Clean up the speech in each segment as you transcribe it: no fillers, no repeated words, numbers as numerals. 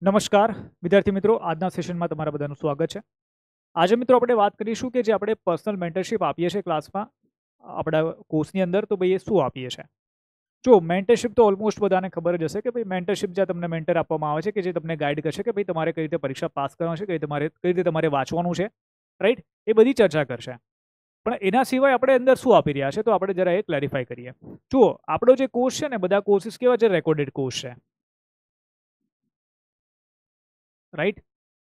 નમસ્કાર વિદ્યાર્થી મિત્રો, આજના સેશનમાં તમારા બધાનું સ્વાગત છે. આજે મિત્રો આપણે વાત કરીશું કે જે આપણે પર્સનલ મેન્ટરશિપ આપીએ છીએ ક્લાસમાં આપણા કોર્સની અંદર, તો ભાઈ એ શું આપીએ છીએ. જો મેન્ટરશિપ તો ઓલમોસ્ટ બધાને ખબર જ હશે કે ભાઈ મેન્ટરશિપ જ્યાં તમને મેન્ટર આપવામાં આવે છે કે જે તમને ગાઈડ કરશે કે ભાઈ તમારે કઈ રીતે પરીક્ષા પાસ કરવાની છે, કઈ રીતે તમારે વાંચવાનું છે, રાઈટ, એ બધી ચર્ચા કરશે. પણ એના સિવાય આપણે અંદર શું આપી રહ્યા છે તો આપણે જરા એ ક્લેરિફાઈ કરીએ. જુઓ, આપણો જે કોર્સ છે ને, બધા કોર્સિસ કેવા છે, રેકોર્ડેડ કોર્સ છે, રાઈટ,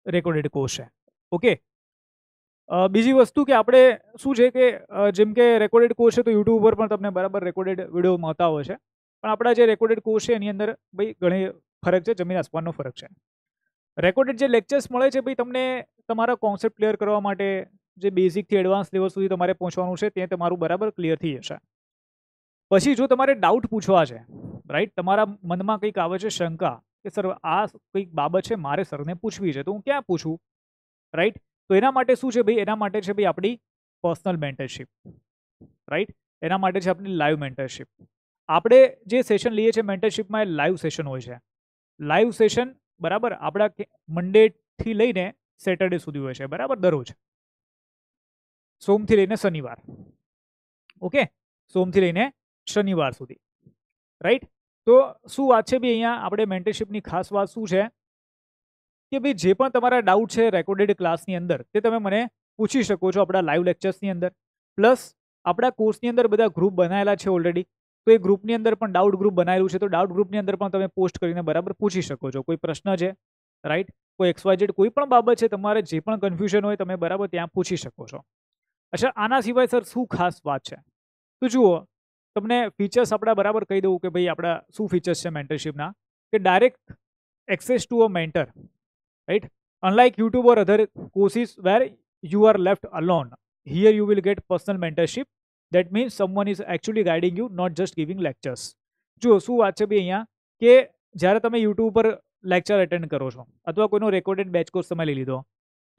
રેકોર્ડેડ કોર્સ છે. ઓકે. બીજી વસ્તુ કે આપણે શું છે કે જેમ કે રેકોર્ડેડ કોર્સ છે તો યુટ્યુબ ઉપર પણ તમને બરાબર રેકોર્ડેડ વિડીયો મળતા હોય છે, પણ આપણા જે રેકોર્ડેડ કોર્સ છે એની અંદર ભાઈ ઘણી ફરક છે, જમીન આસમાનનો ફરક છે. રેકોર્ડેડ જે લેક્ચર્સ મળે છે ભાઈ તમને તમારા કોન્સેપ્ટ ક્લિયર કરવા માટે જે બેઝિકથી એડવાન્સ લેવલ સુધી તમારે પહોંચવાનું છે તે તમારું બરાબર ક્લિયર થઈ જશે. પછી જો તમારે ડાઉટ પૂછવા છે, રાઈટ, તમારા મનમાં કંઈક આવે છે શંકા કે સર આ કંઈક બાબત છે મારે સરને પૂછવી છે તો હું ક્યાં પૂછું, રાઈટ, તો એના માટે શું છે ભાઈ, એના માટે છે ભાઈ આપણી પર્સનલ મેન્ટરશિપ, રાઈટ, એના માટે છે આપણી લાઈવ મેન્ટરશિપ. આપણે જે સેશન લઈએ છીએ મેન્ટરશિપમાં એ લાઈવ સેશન હોય છે. લાઈવ સેશન બરાબર આપણા મંડેથી લઈને સેટરડે સુધી હોય છે, બરાબર, દરરોજ સોમથી લઈને શનિવાર. ઓકે, સોમથી લઈને શનિવાર સુધી, રાઈટ. તો શું વાત છે ભાઈ, અહીંયા આપણે મેન્ટરશિપની ખાસ વાત શું છે કે ભાઈ જે પણ તમારા ડાઉટ છે રેકોર્ડેડ ક્લાસની અંદર તે તમે મને પૂછી શકો છો આપણા લાઈવ લેક્ચર્સની અંદર. પ્લસ આપણા કોર્સની અંદર બધા ગ્રુપ બનાવેલા છે ઓલરેડી, તો એ ગ્રુપની અંદર પણ ડાઉટ ગ્રુપ બનાવેલું છે, તો ડાઉટ ગ્રુપની અંદર પણ તમે પોસ્ટ કરીને બરાબર પૂછી શકો છો. કોઈ પ્રશ્ન છે, રાઈટ, કોઈ XYZ કોઈ પણ બાબત છે, તમારે જે પણ કન્ફ્યુઝન હોય તમે બરાબર ત્યાં પૂછી શકો છો. અચ્છા, આના સિવાય સર શું ખાસ વાત છે, તો જુઓ તમને ફીચર્સ આપણા બરાબર કહી દઉં કે ભાઈ આપણા શું ફીચર્સ છે મેન્ટરશિપના. કે direct access to a mentor, right, unlike YouTube or other courses where you are left alone, here you will get personal mentorship. That means someone is actually guiding you, not just giving lectures. જો શું વાત છે ભાઈ અહીંયા કે જ્યારે તમે YouTube પર લેક્ચર અટેન્ડ કરો છો અથવા કોઈનો રેકોર્ડેડ બેચ કોર્સ તમે લઈ લીધો,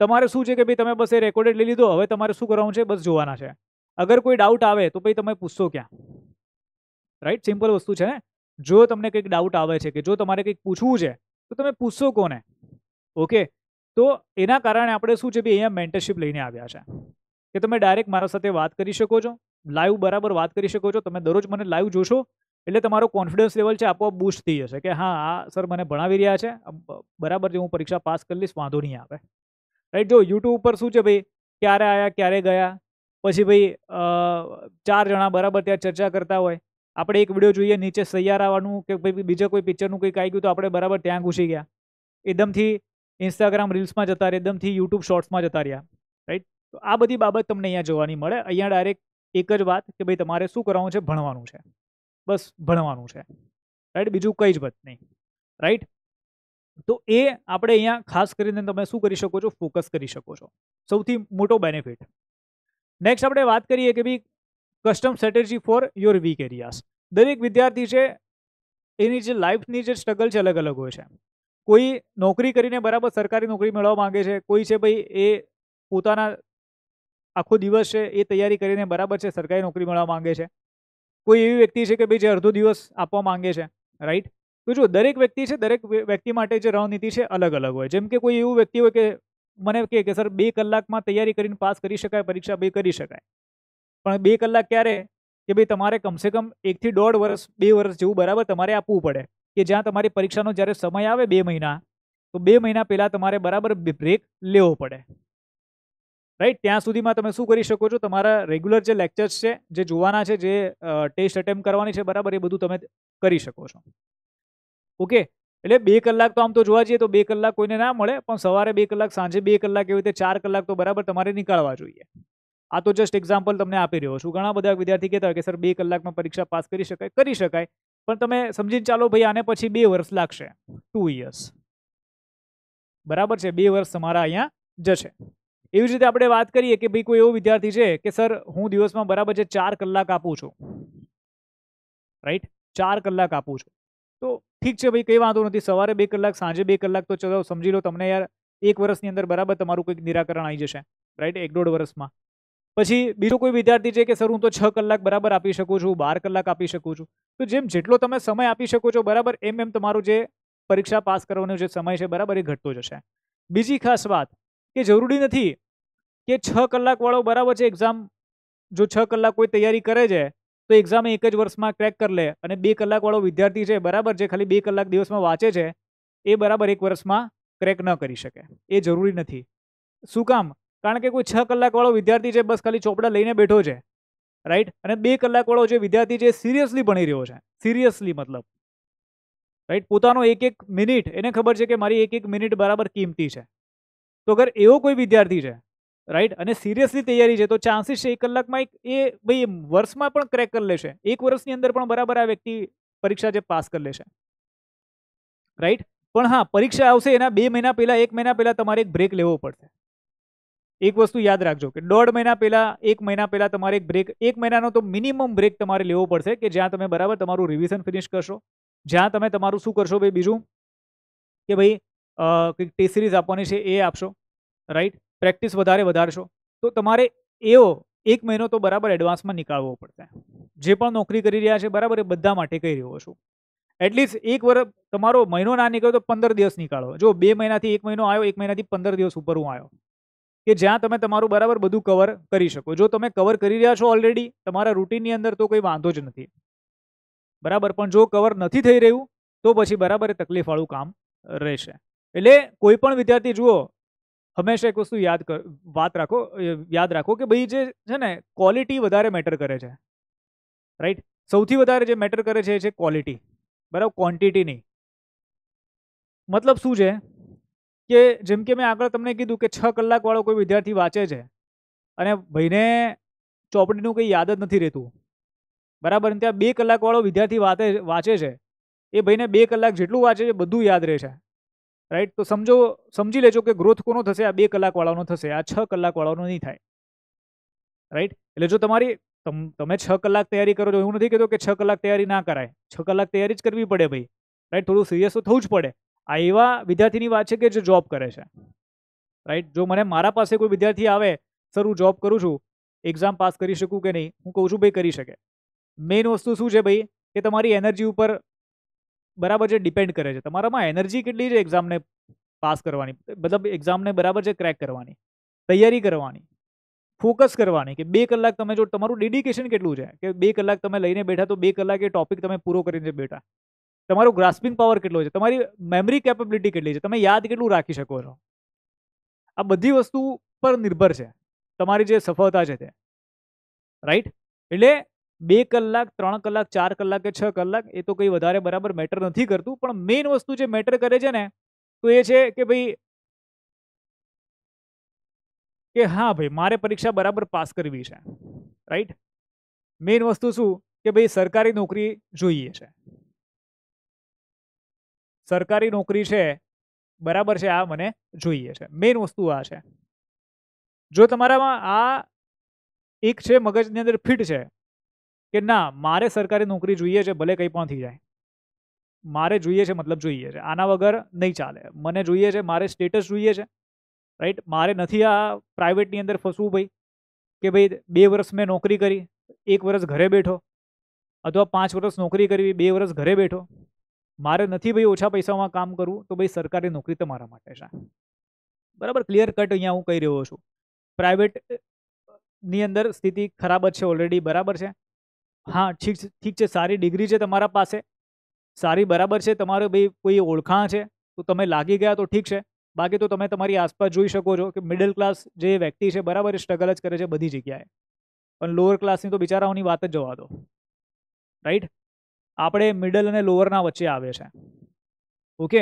તમારે શું છે કે ભાઈ તમે બસ એ રેકોર્ડેડ લઈ લીધો, હવે તમારે શું કરવાનું છે, બસ જોવાના છે. અગર કોઈ ડાઉટ આવે તો ભાઈ તમે પૂછશો ક્યાં, રાઈટ, સિમ્પલ વસ્તુ છે ને. જો તમને કંઈક ડાઉટ આવે છે કે જો તમારે કંઈક પૂછવું છે તો તમે પૂછશો કોને. ઓકે, તો એના કારણે આપણે શું છે ભાઈ અહીંયા મેન્ટરશિપ લઈને આવ્યા છે કે તમે ડાયરેક્ટ મારા સાથે વાત કરી શકો છો, લાઈવ બરાબર વાત કરી શકો છો. તમે દરરોજ મને લાઈવ જોશો એટલે તમારો કોન્ફિડન્સ લેવલ છે આપોઆપ બૂસ્ટ થઈ જશે કે હા આ સર મને ભણાવી રહ્યા છે, બરાબર છે, હું પરીક્ષા પાસ કરી લઈશ, વાંધો નહીં આવે, રાઈટ. જો યુટ્યુબ ઉપર શું છે ભાઈ, ક્યારે આવ્યા ક્યારે ગયા, પછી ભાઈ 4 જણા બરાબર ત્યાં ચર્ચા કરતા હોય, આપણે એક વિડીયો જોઈએ, નીચે સૈયારાવાનું કે ભાઈ બીજા કોઈ પિક્ચરનું કંઈક આવી ગયું તો આપણે બરાબર ત્યાં ઘૂસી ગયા, એકદમથી ઇન્સ્ટાગ્રામ રીલ્સમાં જતા રહ્યા, એકદમથી યુટ્યુબ શોર્ટ્સમાં જતા રહ્યા, રાઈટ. તો આ બધી બાબત તમને અહીંયા જોવાની મળે. અહીંયા ડાયરેક્ટ એક જ વાત કે ભાઈ તમારે શું કરવાનું છે, ભણવાનું છે, બસ ભણવાનું છે, રાઈટ, બીજું કંઈ જ વાત નહીં, રાઈટ. તો એ આપણે અહીંયા ખાસ કરીને તમે શું કરી શકો છો, ફોકસ કરી શકો છો, સૌથી મોટો બેનિફિટ. નેક્સ્ટ આપણે વાત કરીએ કે ભાઈ custom strategy for your weak areas. દરેક વિદ્યાર્થી છે એની જે લાઈફની જે સ્ટ્રગલ છે અલગ અલગ હોય છે. કોઈ નોકરી કરીને બરાબર સરકારી નોકરી મેળવવા માંગે છે, કોઈ છે ભાઈ એ પોતાના આખો દિવસ છે એ તૈયારી કરીને બરાબર છે સરકારી નોકરી મેળવવા માંગે છે, કોઈ એવી વ્યક્તિ છે કે ભાઈ જે અડધો દિવસ આપવા માંગે છે, રાઈટ. તો જો દરેક વ્યક્તિ છે, દરેક વ્યક્તિ માટે જે રણનીતિ છે અલગ અલગ હોય. જેમ કે કોઈ એવું વ્યક્તિ હોય કે મને કહે કે સર 2 કલાકમાં તૈયારી કરીને પાસ કરી શકાય, પરીક્ષા કરી શકાય, પણ 2 કલાક ક્યારે કે ભાઈ તમારે કમસે કમ 1 થી 1.5 વર્ષ 2 વર્ષ જેવું બરાબર તમારે આપવું પડે કે જ્યાં તમારી પરીક્ષાનો જ્યારે સમય આવે 2 મહિના, તો 2 મહિના પહેલા તમારે બરાબર બ્રેક લેવો પડે, રાઈટ. ત્યાં સુધીમાં તમે શું કરી શકો છો, તમારા રેગ્યુલર જે લેક્ચર્સ છે, જે જોવાના છે, જે ટેસ્ટ અટેમ્પ કરવાની છે બરાબર, એ બધું તમે કરી શકો છો. ઓકે, એટલે 2 કલાક તો આમ તો જોવા જઈએ તો 2 કલાક કોઈને ના મળે, પણ સવારે 2 કલાક, સાંજે 2 કલાક, એવી રીતે 4 કલાક તો બરાબર તમારે નીકાળવા જોઈએ. આ તો જસ્ટ એક્ઝામ્પલ તમને આપી રહ્યો છું. ઘણા બધા વિદ્યાર્થી કહેતા હોય કે સર 2 કલાકમાં પરીક્ષા પાસ કરી શકાય, પણ તમે સમજીને ચાલો ભાઈ આને પછી 2 વર્ષ લાગશે, 2 years, બરાબર છે, 2 વર્ષ તમારા અહીંયા જશે. એવી જ રીતે આપણે વાત કરીએ કે ભાઈ કોઈ એવો વિદ્યાર્થી છે કે સર હું દિવસમાં બરાબર છે 4 કલાક આપું છું, રાઈટ, 4 કલાક આપું છું, તો ઠીક છે ભાઈ, કંઈ વાંધો નથી, સવારે 2 કલાક, સાંજે 2 કલાક, તો ચલો સમજી લો તમને યાર 1 વર્ષની અંદર બરાબર તમારું કંઈક નિરાકરણ આવી જશે, રાઈટ, 1-1.5 વર્ષમાં. પછી બીજો કોઈ વિદ્યાર્થી છે કે સર હું તો 6 કલાક બરાબર આપી શકું છું, 12 કલાક આપી શકું છું. તો જેમ જેટલો તમે સમય આપી શકો છો બરાબર, એમ તમારું જે પરીક્ષા પાસ કરવાનો જે સમય છે બરાબર એ ઘટતો જશે. બીજી ખાસ વાત કે જરૂરી નથી કે 6 કલાક વાળો બરાબર છે એક્ઝામ, જો 6 કલાક કોઈ તૈયારી કરે છે તો એક્ઝામ એક જ વર્ષમાં ક્રેક કરી લે, અને 2 કલાક વાળો વિદ્યાર્થી છે બરાબર છે ખાલી 2 કલાક દિવસમાં વાંચે છે એ બરાબર એક વર્ષમાં ક્રેક ન કરી શકે. એ જરૂરી નથી. શું કામ? કારણ કે કોઈ 6 કલાક વાળો વિદ્યાર્થી છે બસ ખાલી ચોપડા લઈને બેઠો છે, રાઈટ, અને 2 કલાક વાળો જે વિદ્યાર્થી છે સિરિયસલી ભણી રહ્યો છે, સિરિયસલી મતલબ, રાઈટ, પોતાનો એક એક મિનિટ, એને ખબર છે કે મારી એક એક મિનિટ બરાબર કિંમતી છે. તો અગર એવો કોઈ વિદ્યાર્થી છે, રાઈટ, અને સિરિયસલી તૈયારી છે, તો ચાન્સીસ છે 1 કલાકમાં એ ભાઈ વર્ષમાં પણ ક્રેક કરી લેશે, 1 વર્ષની અંદર પણ બરાબર આ વ્યક્તિ પરીક્ષા જે પાસ કરી લેશે, રાઈટ. પણ હા, પરીક્ષા આવશે એના 2 મહિના પહેલા, 1 મહિના પહેલા તમારે એક બ્રેક લેવો પડશે. એક વસ્તુ યાદ રાખજો કે 1.5 મહિના પહેલા, 1 મહિના પહેલા તમારે એક બ્રેક, 1 મહિનાનો તો મિનિમમ બ્રેક તમારે લેવો પડશે કે જ્યાં તમે બરાબર તમારું રિવિઝન ફિનિશ કરશો, જ્યાં તમે તમારું શું કરશો ભાઈ બીજું કે ભાઈ કંઈક ટેસ્ટ સિરીઝ આપવાની છે એ આપશો, રાઈટ, પ્રેક્ટિસ વધારશો. તો તમારે એવો 1 મહિનો તો બરાબર એડવાન્સમાં નીકાળવો પડશે. જે પણ નોકરી કરી રહ્યા છે બરાબર એ બધા માટે કહી રહ્યો છું. એટલીસ્ટ 1 વર્ષ તમારો મહિનો ના નીકળ્યો તો 15 દિવસ નીકાળો. જો 2 મહિનાથી 1 મહિનો આવ્યો, 1 મહિનાથી 15 દિવસ ઉપર હું આવ્યો, કે જ્યાં તમે તમારું બરાબર બધું કવર કરી શકો. જો તમે કવર કરી રહ્યા છો ઓલરેડી તમારા રૂટીનની અંદર તો કોઈ વાંધો જ નથી, બરાબર. પણ જો કવર નથી થઈ રહ્યું તો પછી બરાબર એ તકલીફવાળું કામ રહેશે. એટલે કોઈ પણ વિદ્યાર્થી જુઓ, હંમેશા એક વસ્તુ યાદ રાખો કે ભાઈ જે છે ને ક્વોલિટી વધારે મેટર કરે છે, રાઈટ. સૌથી વધારે જે મેટર કરે છે એ છે ક્વોલિટી, બરાબર, ક્વોન્ટિટી નહીં. મતલબ શું છે કે જેમ કે મેં આગળ તમને કીધું કે 6 કલાક વાળો કોઈ વિદ્યાર્થી વાંચે છે અને ભાઈને ચોપડીનું કંઈ યાદ જ નથી રહેતું, બરાબર, અને ત્યાં 2 કલાક વાળો વિદ્યાર્થી વાંચે છે, એ ભાઈને 2 કલાક જેટલું વાંચે છે બધું યાદ રહે છે, રાઈટ. તો સમજી લેજો કે ગ્રોથ કોનો થશે? આ 2 કલાક વાળાનો થશે, આ 6 કલાક વાળાનો નહીં થાય, રાઈટ. એટલે જો તમે 6 કલાક તૈયારી કરો છો, એવું નથી કહેતો કે 6 કલાક તૈયારી ના કરાય, 6 કલાક તૈયારી જ કરવી પડે ભાઈ, રાઈટ. થોડું સિરિયસ તો થવું જ પડે. આ એવા વિદ્યાર્થીની વાત છે કે જે જોબ કરે છે, રાઈટ. જો મને મારા પાસે કોઈ વિદ્યાર્થી આવે, સર હું જોબ કરું છું, એક્ઝામ પાસ કરી શકું કે નહીં? હું કહું છું ભાઈ કરી શકે. મેઇન વસ્તુ શું છે ભાઈ કે તમારી એનર્જી ઉપર બરાબર છે ડિપેન્ડ કરે છે. તમારામાં એનર્જી કેટલી છે એક્ઝામને પાસ કરવાની, મતલબ એક્ઝામને બરાબર છે ક્રેક કરવાની, તૈયારી કરવાની, ફોકસ કરવાની, કે 2 કલાક તમે જો તમારું ડેડિકેશન કેટલું છે કે 2 કલાક તમે લઈને બેઠા તો 2 કલાક એ ટોપિક તમે પૂરો કરીને બેઠા, તમારો ગ્રાસ્પિંગ પાવર કેટલો છે, તમારી મેમરી કેપેબિલિટી કેટલી છે, તમે યાદ કેટલું રાખી શકો છો. આ બધી વસ્તુ પર નિર્ભર છે તમારી જે સફળતા છે તે, રાઈટ. એટલે 2 કલાક, 3 કલાક, 4 કલાક કે 6 કલાક એ તો કંઈ વધારે બરાબર મેટર નથી કરતું. પણ મેઇન વસ્તુ જે મેટર કરે છે ને તો એ છે કે ભાઈ કે હા ભાઈ મારે પરીક્ષા બરાબર પાસ કરવી છે, રાઈટ. મેઇન વસ્તુ શું કે ભાઈ સરકારી નોકરી જોઈએ છે, સરકારી નોકરી છે બરાબર છે, આ મને જોઈએ છે. મેઇન વસ્તુ આ છે. જો તમારામાં આ એક છે મગજની અંદર ફિટ છે કે ના મારે સરકારી નોકરી જોઈએ છે, ભલે કંઈ પણ થઈ જાય, મારે જોઈએ છે મતલબ જોઈએ છે, આના વગર નહીં ચાલે, મને જોઈએ છે, મારે સ્ટેટસ જોઈએ છે, રાઈટ. મારે નથી આ પ્રાઇવેટની અંદર ફસવું ભાઈ કે ભાઈ 2 વર્ષ મેં નોકરી કરી, 1 વર્ષ ઘરે બેઠો, અથવા 5 વર્ષ નોકરી કરવી, 2 વર્ષ ઘરે બેઠો. મારે નથી ભાઈ ઓછા પૈસામાં કામ કરવું, તો ભાઈ સરકારી નોકરી તમારા માટે છે, બરાબર. ક્લિયર કટ અહીંયા હું કહી રહ્યો છું. પ્રાઇવેટ ની અંદર સ્થિતિ ખરાબ જ છે ઓલરેડી, બરાબર છે. હા ઠીક છે, સારી ડિગ્રી છે તમારા પાસે, સારી બરાબર છે, તમારે ભાઈ કોઈ ઓળખાણ છે તો તમે લાગી ગયા તો ઠીક છે. બાકી તો તમે તમારી આસપાસ જોઈ શકો છો કે મિડલ ક્લાસ જે વ્યક્તિ છે બરાબર એ સ્ટ્રગલ જ કરે છે બધી જગ્યાએ, પણ લોઅર ક્લાસની તો બિચારાઓની વાત જ જવા દો, રાઈટ. આપણે મિડલ અને લોઅરના વચ્ચે આવે છે, ઓકે.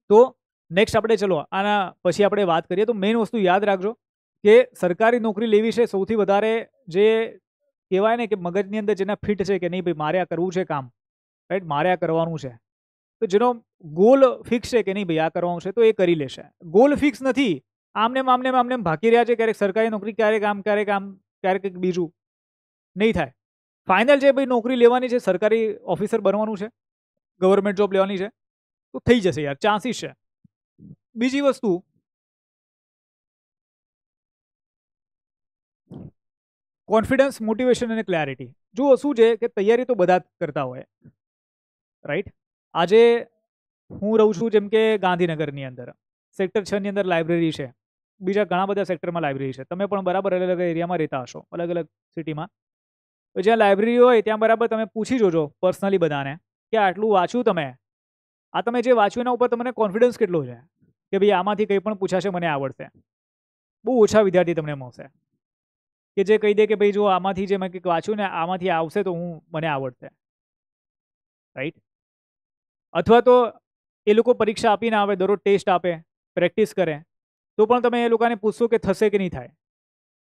તો નેક્સ્ટ આપણે ચલો આના પછી આપણે વાત કરીએ. તો મેઇન વસ્તુ યાદ રાખજો કે સરકારી નોકરી લેવી છે સૌથી વધારે જે કહેવાય ને કે મગજની અંદર જેના ફિટ છે કે નહીં ભાઈ મારે આ કરવું છે કામ, રાઈટ, મારે આ કરવાનું છે, તો જેનો ગોલ ફિક્સ છે કે નહીં ભાઈ આ કરવાનું છે તો એ કરી લેશે. ગોલ ફિક્સ નથી, આમને ભાગી રહ્યા છે, ક્યારેક સરકારી નોકરી, ક્યારેક આમ ક્યારેક કંઈક બીજું, નહીં થાય. ફાઇનલ છે ભાઈ નોકરી લેવાની છે, સરકારી ઓફિસર બનવાનું છે, ગવર્મેન્ટ જોબ લેવાની છે, તો થઈ જશે યાર, ચાન્સીસ છે. બીજી વસ્તુ કોન્ફિડન્સ, મોટિવેશન અને ક્લેરિટી. જુઓ શું છે કે તૈયારી તો બધા જ કરતા હોય, રાઈટ. આજે હું રહું છું જેમ કે ગાંધીનગરની અંદર, સેક્ટર 6 ની અંદર લાઇબ્રેરી છે, બીજા ઘણા બધા સેક્ટરમાં લાઇબ્રેરી છે, તમે પણ બરાબર અલગ અલગ એરિયામાં રહેતા હશો, અલગ અલગ સિટીમાં. તો જ્યાં લાઇબ્રેરી હોય ત્યાં બરાબર તમે પૂછી જોજો પર્સનલી બધાને કે આટલું વાંચ્યું તમે, આ તમે જે વાંચ્યું એના ઉપર તમને કોન્ફિડન્સ કેટલો છે કે ભાઈ આમાંથી કંઈ પણ પૂછાશે મને આવડશે. બહુ ઓછા વિદ્યાર્થી તમને મળશે કે જે કહી દે કે ભાઈ જો આમાંથી જે મેં કંઈક વાંચ્યું ને આમાંથી આવશે તો મને આવડશે, રાઈટ. અથવા તો એ લોકો પરીક્ષા આપીને આવે, દરરોજ ટેસ્ટ આપે, પ્રેક્ટિસ કરે, તો પણ તમે એ લોકોને પૂછશો કે થશે કે નહીં થાય,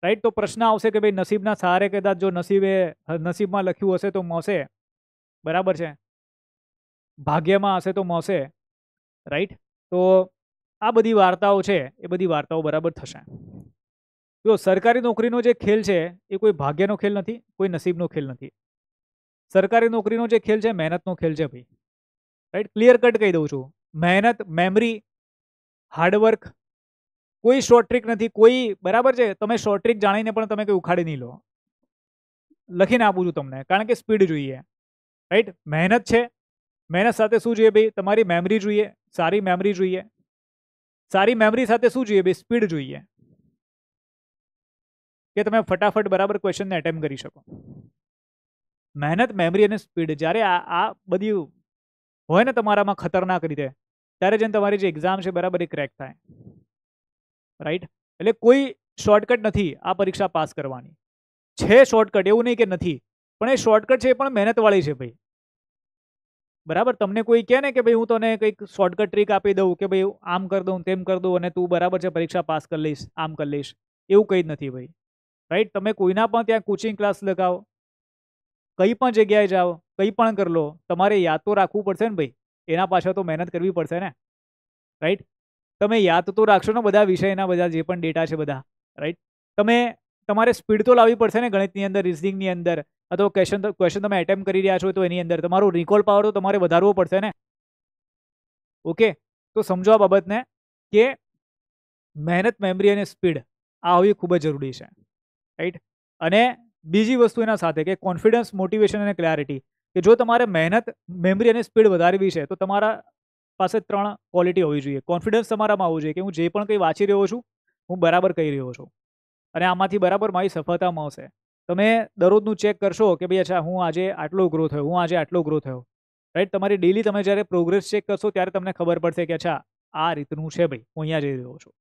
રાઈટ. તો પ્રશ્ન આવશે કે ભાઈ નસીબના સહારે કદાચ જો નસીબમાં લખ્યું હશે તો મળશે, બરાબર છે, ભાગ્યમાં હશે તો મળશે, રાઈટ. તો આ બધી વાર્તાઓ છે એ બધી વાર્તાઓ બરાબર થશે. જો સરકારી નોકરીનો જે ખેલ છે એ કોઈ ભાગ્યનો ખેલ નથી, કોઈ નસીબનો ખેલ નથી. સરકારી નોકરીનો જે ખેલ છે મહેનતનો ખેલ છે ભાઈ, રાઈટ. ક્લિયર કટ કહી દઉં છું, મહેનત, મેમરી, હાર્ડવર્ક, કોઈ શોર્ટ ટ્રીક નથી, કોઈ, બરાબર છે. તમે શોર્ટ ટ્રીક જાણીને પણ તમે કંઈ ઉખાડી નહીં લો, લખીને આપું છું તમને, કારણ કે સ્પીડ જોઈએ, રાઈટ. મહેનત છે, મહેનત સાથે શું જોઈએ ભાઈ, તમારી મેમરી જોઈએ, સારી મેમરી જોઈએ, સારી મેમરી સાથે શું જોઈએ ભાઈ, સ્પીડ જોઈએ, કે તમે ફટાફટ બરાબર ક્વેશ્ચનને અટેમ્પ્ટ કરી શકો. મહેનત, મેમરી અને સ્પીડ જ્યારે આ બધી હોય ને તમારામાં ખતરનાક રીતે, ત્યારે જઈને તમારી જે એક્ઝામ છે બરાબર એ ક્રેક થાય, રાઈટ. એટલે કોઈ શોર્ટકટ નથી આ પરીક્ષા પાસ કરવાની. છે શોર્ટકટ, એવું નહીં કે નથી, પણ એ શોર્ટકટ છે એ પણ મહેનતવાળી છે ભાઈ, બરાબર. તમને કોઈ કહે ને કે ભાઈ હું તને કંઈક શોર્ટકટ ટ્રીક આપી દઉં કે ભાઈ આમ કરી દઉં તેમ કરી દઉં અને તું બરાબર છે પરીક્ષા પાસ કરી લઈશ, આમ કરી લઈશ, એવું કંઈ જ નથી ભાઈ, રાઈટ. તમે કોઈના પણ ત્યાં કોચિંગ ક્લાસ લગાવો, કઈ પણ જગ્યાએ જાઓ, કંઈ પણ કરી લો, તમારે યાદ તો રાખવું પડશે ને ભાઈ, એના પાછળ તો મહેનત કરવી પડશે ને, રાઈટ. તમે યાદ તો રાખશો ને બધા વિષયના બધા જે પણ ડેટા છે બધા, રાઈટ. તમારે સ્પીડ તો લાવવી પડશે ને ગણિતની અંદર, રિઝનિંગની અંદર, અથવા ક્વેશ્ચન તમે એટેમ્પ્ટ કરી રહ્યા છો તો એની અંદર તમારો રિકોલ પાવર તો તમારે વધારવો પડશે ને. ઓકે, તો સમજો આ બાબતને કે મહેનત, મેમરી અને સ્પીડ આ હોવી ખૂબ જ જરૂરી છે, રાઈટ. અને બીજી વસ્તુ એના સાથે કે કોન્ફિડન્સ, મોટિવેશન અને ક્લેરિટી, કે જો તમારે મહેનત, મેમરી અને સ્પીડ વધારવી છે તો તમારા પાસે 3 ક્વોલિટી હોવી જોઈએ. કોન્ફિડન્સ તમારામાં હોવું જોઈએ કે હું જે પણ કંઈ વાંચી રહ્યો છું હું બરાબર કહી રહ્યો છું અને આમાંથી બરાબર મારી સફળતા મળશે. તમે દરરોજનું ચેક કરશો કે ભાઈ અચ્છા હું આજે આટલો ગ્રો થયો, હું આજે આટલો ગ્રો થયો, રાઈટ. તમારી ડેલી તમે જ્યારે પ્રોગ્રેસ ચેક કરશો ત્યારે તમને ખબર પડશે કે અચ્છા આ રીતનું છે ભાઈ, હું અહીંયા જઈ રહ્યો છું,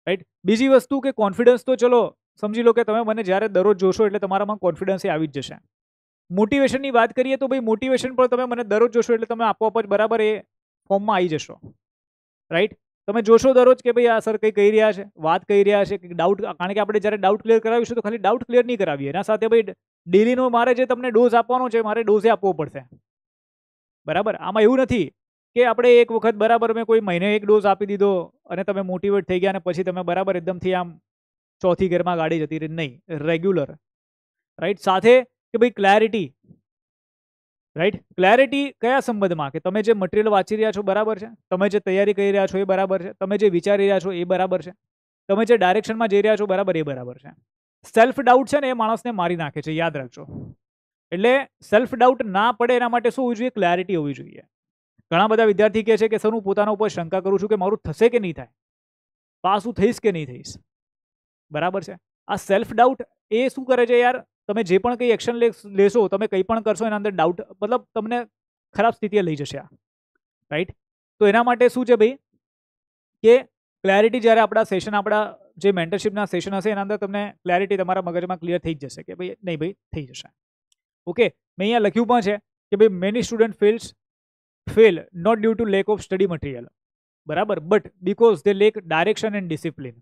રાઈટ. બીજી વસ્તુ કે કોન્ફિડન્સ તો ચલો સમજી લો કે તમે મને જ્યારે દરરોજ જોશો એટલે તમારામાં કોન્ફિડન્સ આવી જ જશે. મોટિવેશનની વાત કરીએ તો ભાઈ મોટિવેશન પણ તમે મને દરરોજ જોશો એટલે તમે આપોઆપ જ બરાબર એ ફોર્મમાં આવી જશો, રાઈટ. તમે જોશો દરરોજ કે ભાઈ આ સર કંઈ કહી રહ્યા છે, વાત કહી રહ્યા છે, કે ડાઉટ, કારણ કે આપણે જ્યારે ડાઉટ ક્લિયર કરાવીશું તો ખાલી ડાઉટ ક્લિયર નહીં કરાવીએ, એના સાથે ભાઈ ડેલીનો મારે જે તમને ડોઝ આપવાનો છે મારે ડોઝે આપવો પડશે, બરાબર. આમાં એવું નથી કે આપણે એક વખત બરાબર મેં કોઈ મહિને એક ડોઝ આપી દીધો અને તમે મોટિવેટ થઈ ગયા અને પછી તમે બરાબર એકદમથી આમ ચોથી ગેરમાં ગાડી જતી રહી, નહીં, રેગ્યુલર, રાઈટ. સાથે કે ભાઈ ક્લેરિટી, રાઈટ. ક્લેરિટી કયા સંબંધમાં, કે તમે જે મટીરિયલ વાંચી રહ્યા છો બરાબર છે, તમે જે તૈયારી કરી રહ્યા છો એ બરાબર છે, તમે જે વિચારી રહ્યા છો એ બરાબર છે, તમે જે ડાયરેક્શનમાં જઈ રહ્યા છો બરાબર એ બરાબર છે. સેલ્ફ ડાઉટ છે ને એ માણસને મારી નાખે છે, યાદ રાખજો. એટલે સેલ્ફ ડાઉટ ના પડે એના માટે શું હોવું જોઈએ, ક્લેરિટી હોવી જોઈએ. ઘણા બધા વિદ્યાર્થી કહે છે કે સર હું પોતાના ઉપર શંકા કરું છું કે મારું થશે કે નહીં થાય, પાસ હું થઈશ કે નહીં થઈશ, બરાબર છે. આ સેલ્ફ ડાઉટ એ શું કરે છે યાર, તમે જે પણ કંઈ એક્શન લેશો, તમે કંઈ પણ કરશો એના અંદર ડાઉટ, મતલબ તમને ખરાબ સ્થિતિએ લઈ જશે આ, રાઈટ. તો એના માટે શું છે ભાઈ કે ક્લેરિટી, જ્યારે આપણા જે મેન્ટરશિપના સેશન હશે એના અંદર તમને ક્લેરિટી તમારા મગજમાં ક્લિયર થઈ જ જશે કે ભાઈ નહીં ભાઈ થઈ જશે. ઓકે, મેં અહીંયા લખ્યું પણ છે કે ભાઈ many student fail not due to lack of study material, બરાબર, but because they lack direction and discipline.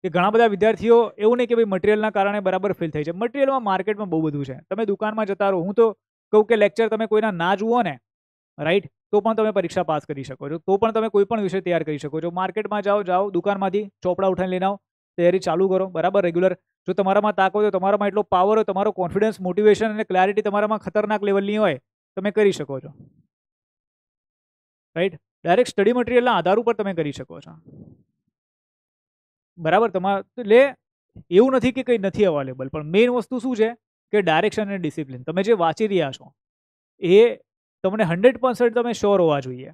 કે ઘણા બધા વિદ્યાર્થીઓ એવું નહીં કે ભાઈ મટીરિયલના કારણે બરાબર ફેલ થઈ છે. મટીરિયલમાં માર્કેટમાં બહુ બધું છે, તમે દુકાનમાં જતા રહો, હું તો કહું કે લેક્ચર તમે કોઈના ના જુઓ ને, રાઈટ, તો પણ તમે પરીક્ષા પાસ કરી શકો છો, તો પણ તમે કોઈ પણ વિષય તૈયાર કરી શકો છો. માર્કેટમાં જાઓ દુકાનમાંથી ચોપડા ઉઠાઈને લઈને આવો, તૈયારી ચાલુ કરો, બરાબર, રેગ્યુલર. જો તમારામાં તાકાત હોય, તમારામાં એટલો પાવર હોય, તમારો કોન્ફિડન્સ, મોટિવેશન અને ક્લેરિટી તમારામાં ખતરનાક લેવલની હોય, તમે કરી શકો છો, રાઈટ. ડાયરેક્ટ સ્ટડી મટીરિયલના આધાર ઉપર તમે કરી શકો છો, બરાબર. એટલે એવું નથી કે કંઈ નથી અવેલેબલ, પણ મેઇન વસ્તુ શું છે કે ડાયરેક્શન અને ડિસિપ્લિન. તમે જે વાંચી રહ્યા છો એ તમને 100% તમે શ્યોર હોવા જોઈએ,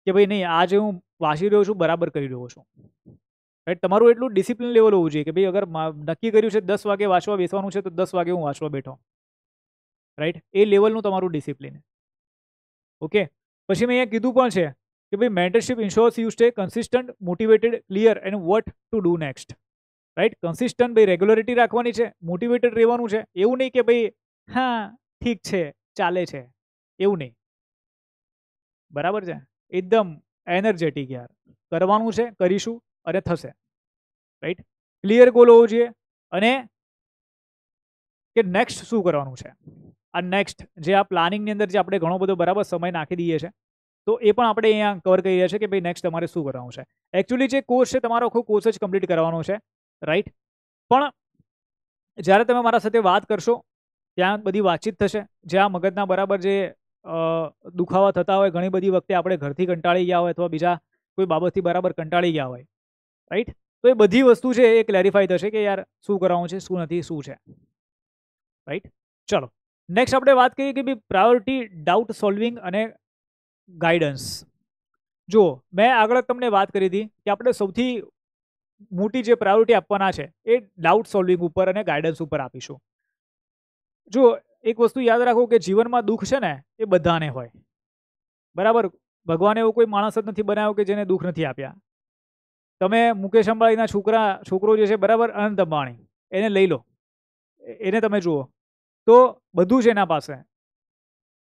કે ભાઈ નહીં આજે હું વાંચી રહ્યો છું, બરાબર કરી રહ્યો છું, રાઈટ. તમારું એટલું ડિસિપ્લિન લેવલ હોવું જોઈએ કે ભાઈ અગર નક્કી કર્યું છે 10 વાગે વાંચવા બેસવાનું છે તો 10 વાગે હું વાંચવા બેઠો, રાઈટ. એ લેવલનું તમારું ડિસિપ્લિન. ઓકે. પછી મેં અહીંયા કીધું પણ છે કે ભાઈ mentorship ensures you stay consistent, motivated, clear and what to do next, right. Consistent ભાઈ રેગ્યુલરિટી રાખવાની છે, મોટિવેટેડ રહેવાનું છે. એવું નહીં કે ભાઈ હા ઠીક છે ચાલે છે, એવું નહીં. બરાબર છે. એકદમ એનર્જેટિક યાર, કરવાનું છે, કરીશું અને થશે, રાઈટ. ક્લિયર ગોલ હોવો જોઈએ અને કે નેક્સ્ટ શું કરવાનું છે. આ નેક્સ્ટ જે આ પ્લાનિંગની અંદર જે આપણે ઘણો બધો બરાબર સમય નાખી દઈએ છીએ, તો એ પણ આપણે અહીંયા કવર કરી રહ્યા છીએ કે ભાઈ નેક્સ્ટ તમારે શું કરવાનું છે. એકચ્યુઅલી જે કોર્સ છે તમારો આખો કોર્સ જ કમ્પ્લીટ કરવાનો છે, રાઈટ. પણ જ્યારે તમે મારા સાથે વાત કરશો ત્યાં બધી વાતચીત થશે, જ્યાં મગજના બરાબર જે દુખાવા થતા હોય, ઘણી બધી વખતે આપણે ઘરથી કંટાળી ગયા હોય અથવા બીજા કોઈ બાબતથી બરાબર કંટાળી ગયા હોય, રાઈટ. તો એ બધી વસ્તુ છે એ ક્લેરિફાઈ થશે કે યાર શું કરવાનું છે, શું નથી, શું છે, રાઈટ. ચલો નેક્સ્ટ આપણે વાત કરીએ કે ભાઈ પ્રાયોરિટી, ડાઉટ સોલ્વિંગ અને ગાઈડન્સ. જો મેં આગળ તમને વાત કરી હતી કે આપણે સૌથી મોટી જે પ્રાયોરિટી આપવાના છે એ ડાઉટ સોલ્વિંગ ઉપર અને ગાઈડન્સ ઉપર આપીશું. જો એક વસ્તુ યાદ રાખો કે જીવનમાં દુઃખ છે ને એ બધાને હોય, બરાબર. ભગવાને એવો કોઈ માણસ જ નથી બનાવ્યો કે જેને દુઃખ નથી આપ્યા. તમે મુકેશ અંબાણીના છોકરો જે છે બરાબર, અનંત અંબાણી, એને લઈ લો, એને તમે જુઓ તો બધું છે એના પાસે,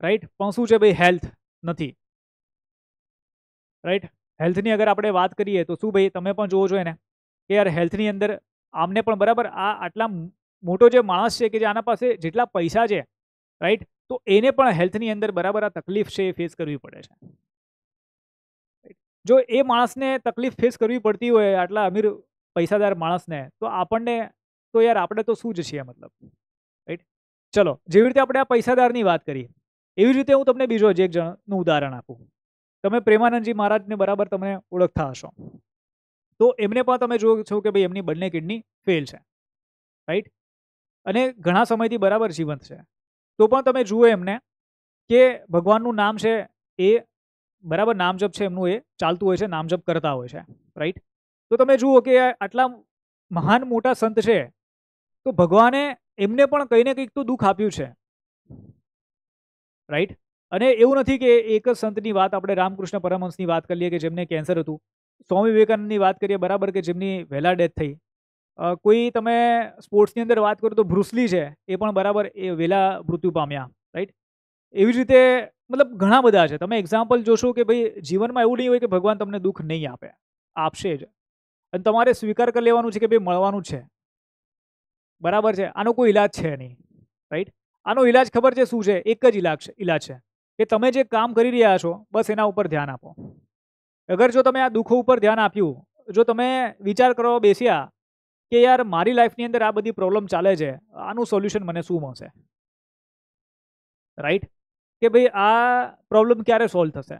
રાઈટ. પણ શું છે ભાઈ, હેલ્થ નથી, રાઈટ. હેલ્થની અગર આપણે વાત કરીએ તો શું ભાઈ તમે પણ જોવો છો એને કે યાર હેલ્થની અંદર આમને પણ બરાબર આ આટલા મોટો જે માણસ છે કે જે આના પાસે જેટલા પૈસા છે, રાઈટ, તો એને પણ હેલ્થની અંદર બરાબર આ તકલીફ છે એ ફેસ કરવી પડે છે. જો એ માણસને તકલીફ ફેસ કરવી પડતી હોય આટલા અમીર પૈસાદાર માણસને, તો આપણને તો યાર આપણે તો શું જ છીએ મતલબ, રાઈટ. ચલો જેવી રીતે આપણે આ પૈસાદારની વાત કરી એવી રીતે હું તમને બીજો એક જણનું ઉદાહરણ આપું. તમે પ્રેમાનંદજી મહારાજને બરાબર તમે ઓળખતા હશો, તો એમને પણ તમે જો છો કે ભાઈ એમની બંને કિડની ફેલ છે, રાઈટ. અને ઘણા સમયથી બરાબર જીવંત છે, તો પણ તમે જુઓ એમને કે ભગવાનનું નામ છે એ બરાબર નામ જપ છે એમનું એ ચાલતું હોય છે, નામ જપ કરતા હોય છે, રાઈટ. તો તમે જુઓ કે આટલા મહાન મોટા સંત છે તો ભગવાને એમને પણ કંઈ ને કંઈક તો દુઃખ આપ્યું છે, રાઈટ. અને એવું નથી કે એક જ સંતની વાત આપણે રામકૃષ્ણ પરમહંસની વાત કરીએ કે જેમને કેન્સર હતું, સ્વામી વિવેકાનંદની વાત કરીએ બરાબર કે જેમની વહેલા ડેથ થઈ, કોઈ તમે સ્પોર્ટ્સની અંદર વાત કરો તો બ્રુસલી છે એ પણ બરાબર એ વહેલા મૃત્યુ પામ્યા, રાઈટ. એવી જ રીતે મતલબ ઘણા બધા છે. તમે એક્ઝામ્પલ જોશો કે ભાઈ જીવનમાં એવું નહીં હોય કે ભગવાન તમને દુઃખ નહીં આપે, આપશે જ. અને તમારે સ્વીકાર કરી લેવાનું છે કે ભાઈ મળવાનું જ છે, બરાબર છે. આનો કોઈ ઇલાજ છે નહીં, રાઈટ. આનો ઇલાજ ખબર છે શું છે, એક જ ઇલાજ છે કે તમે જે કામ કરી રહ્યા છો બસ એના ઉપર ધ્યાન આપો. અગર જો તમે આ દુઃખો ઉપર ધ્યાન આપ્યું, જો તમે વિચાર કરવા બેસ્યા કે યાર મારી લાઈફની અંદર આ બધી પ્રોબ્લેમ ચાલે છે, આનું સોલ્યુશન મને શું મળશે, રાઈટ. કે ભાઈ આ પ્રોબ્લેમ ક્યારે સોલ્વ થશે.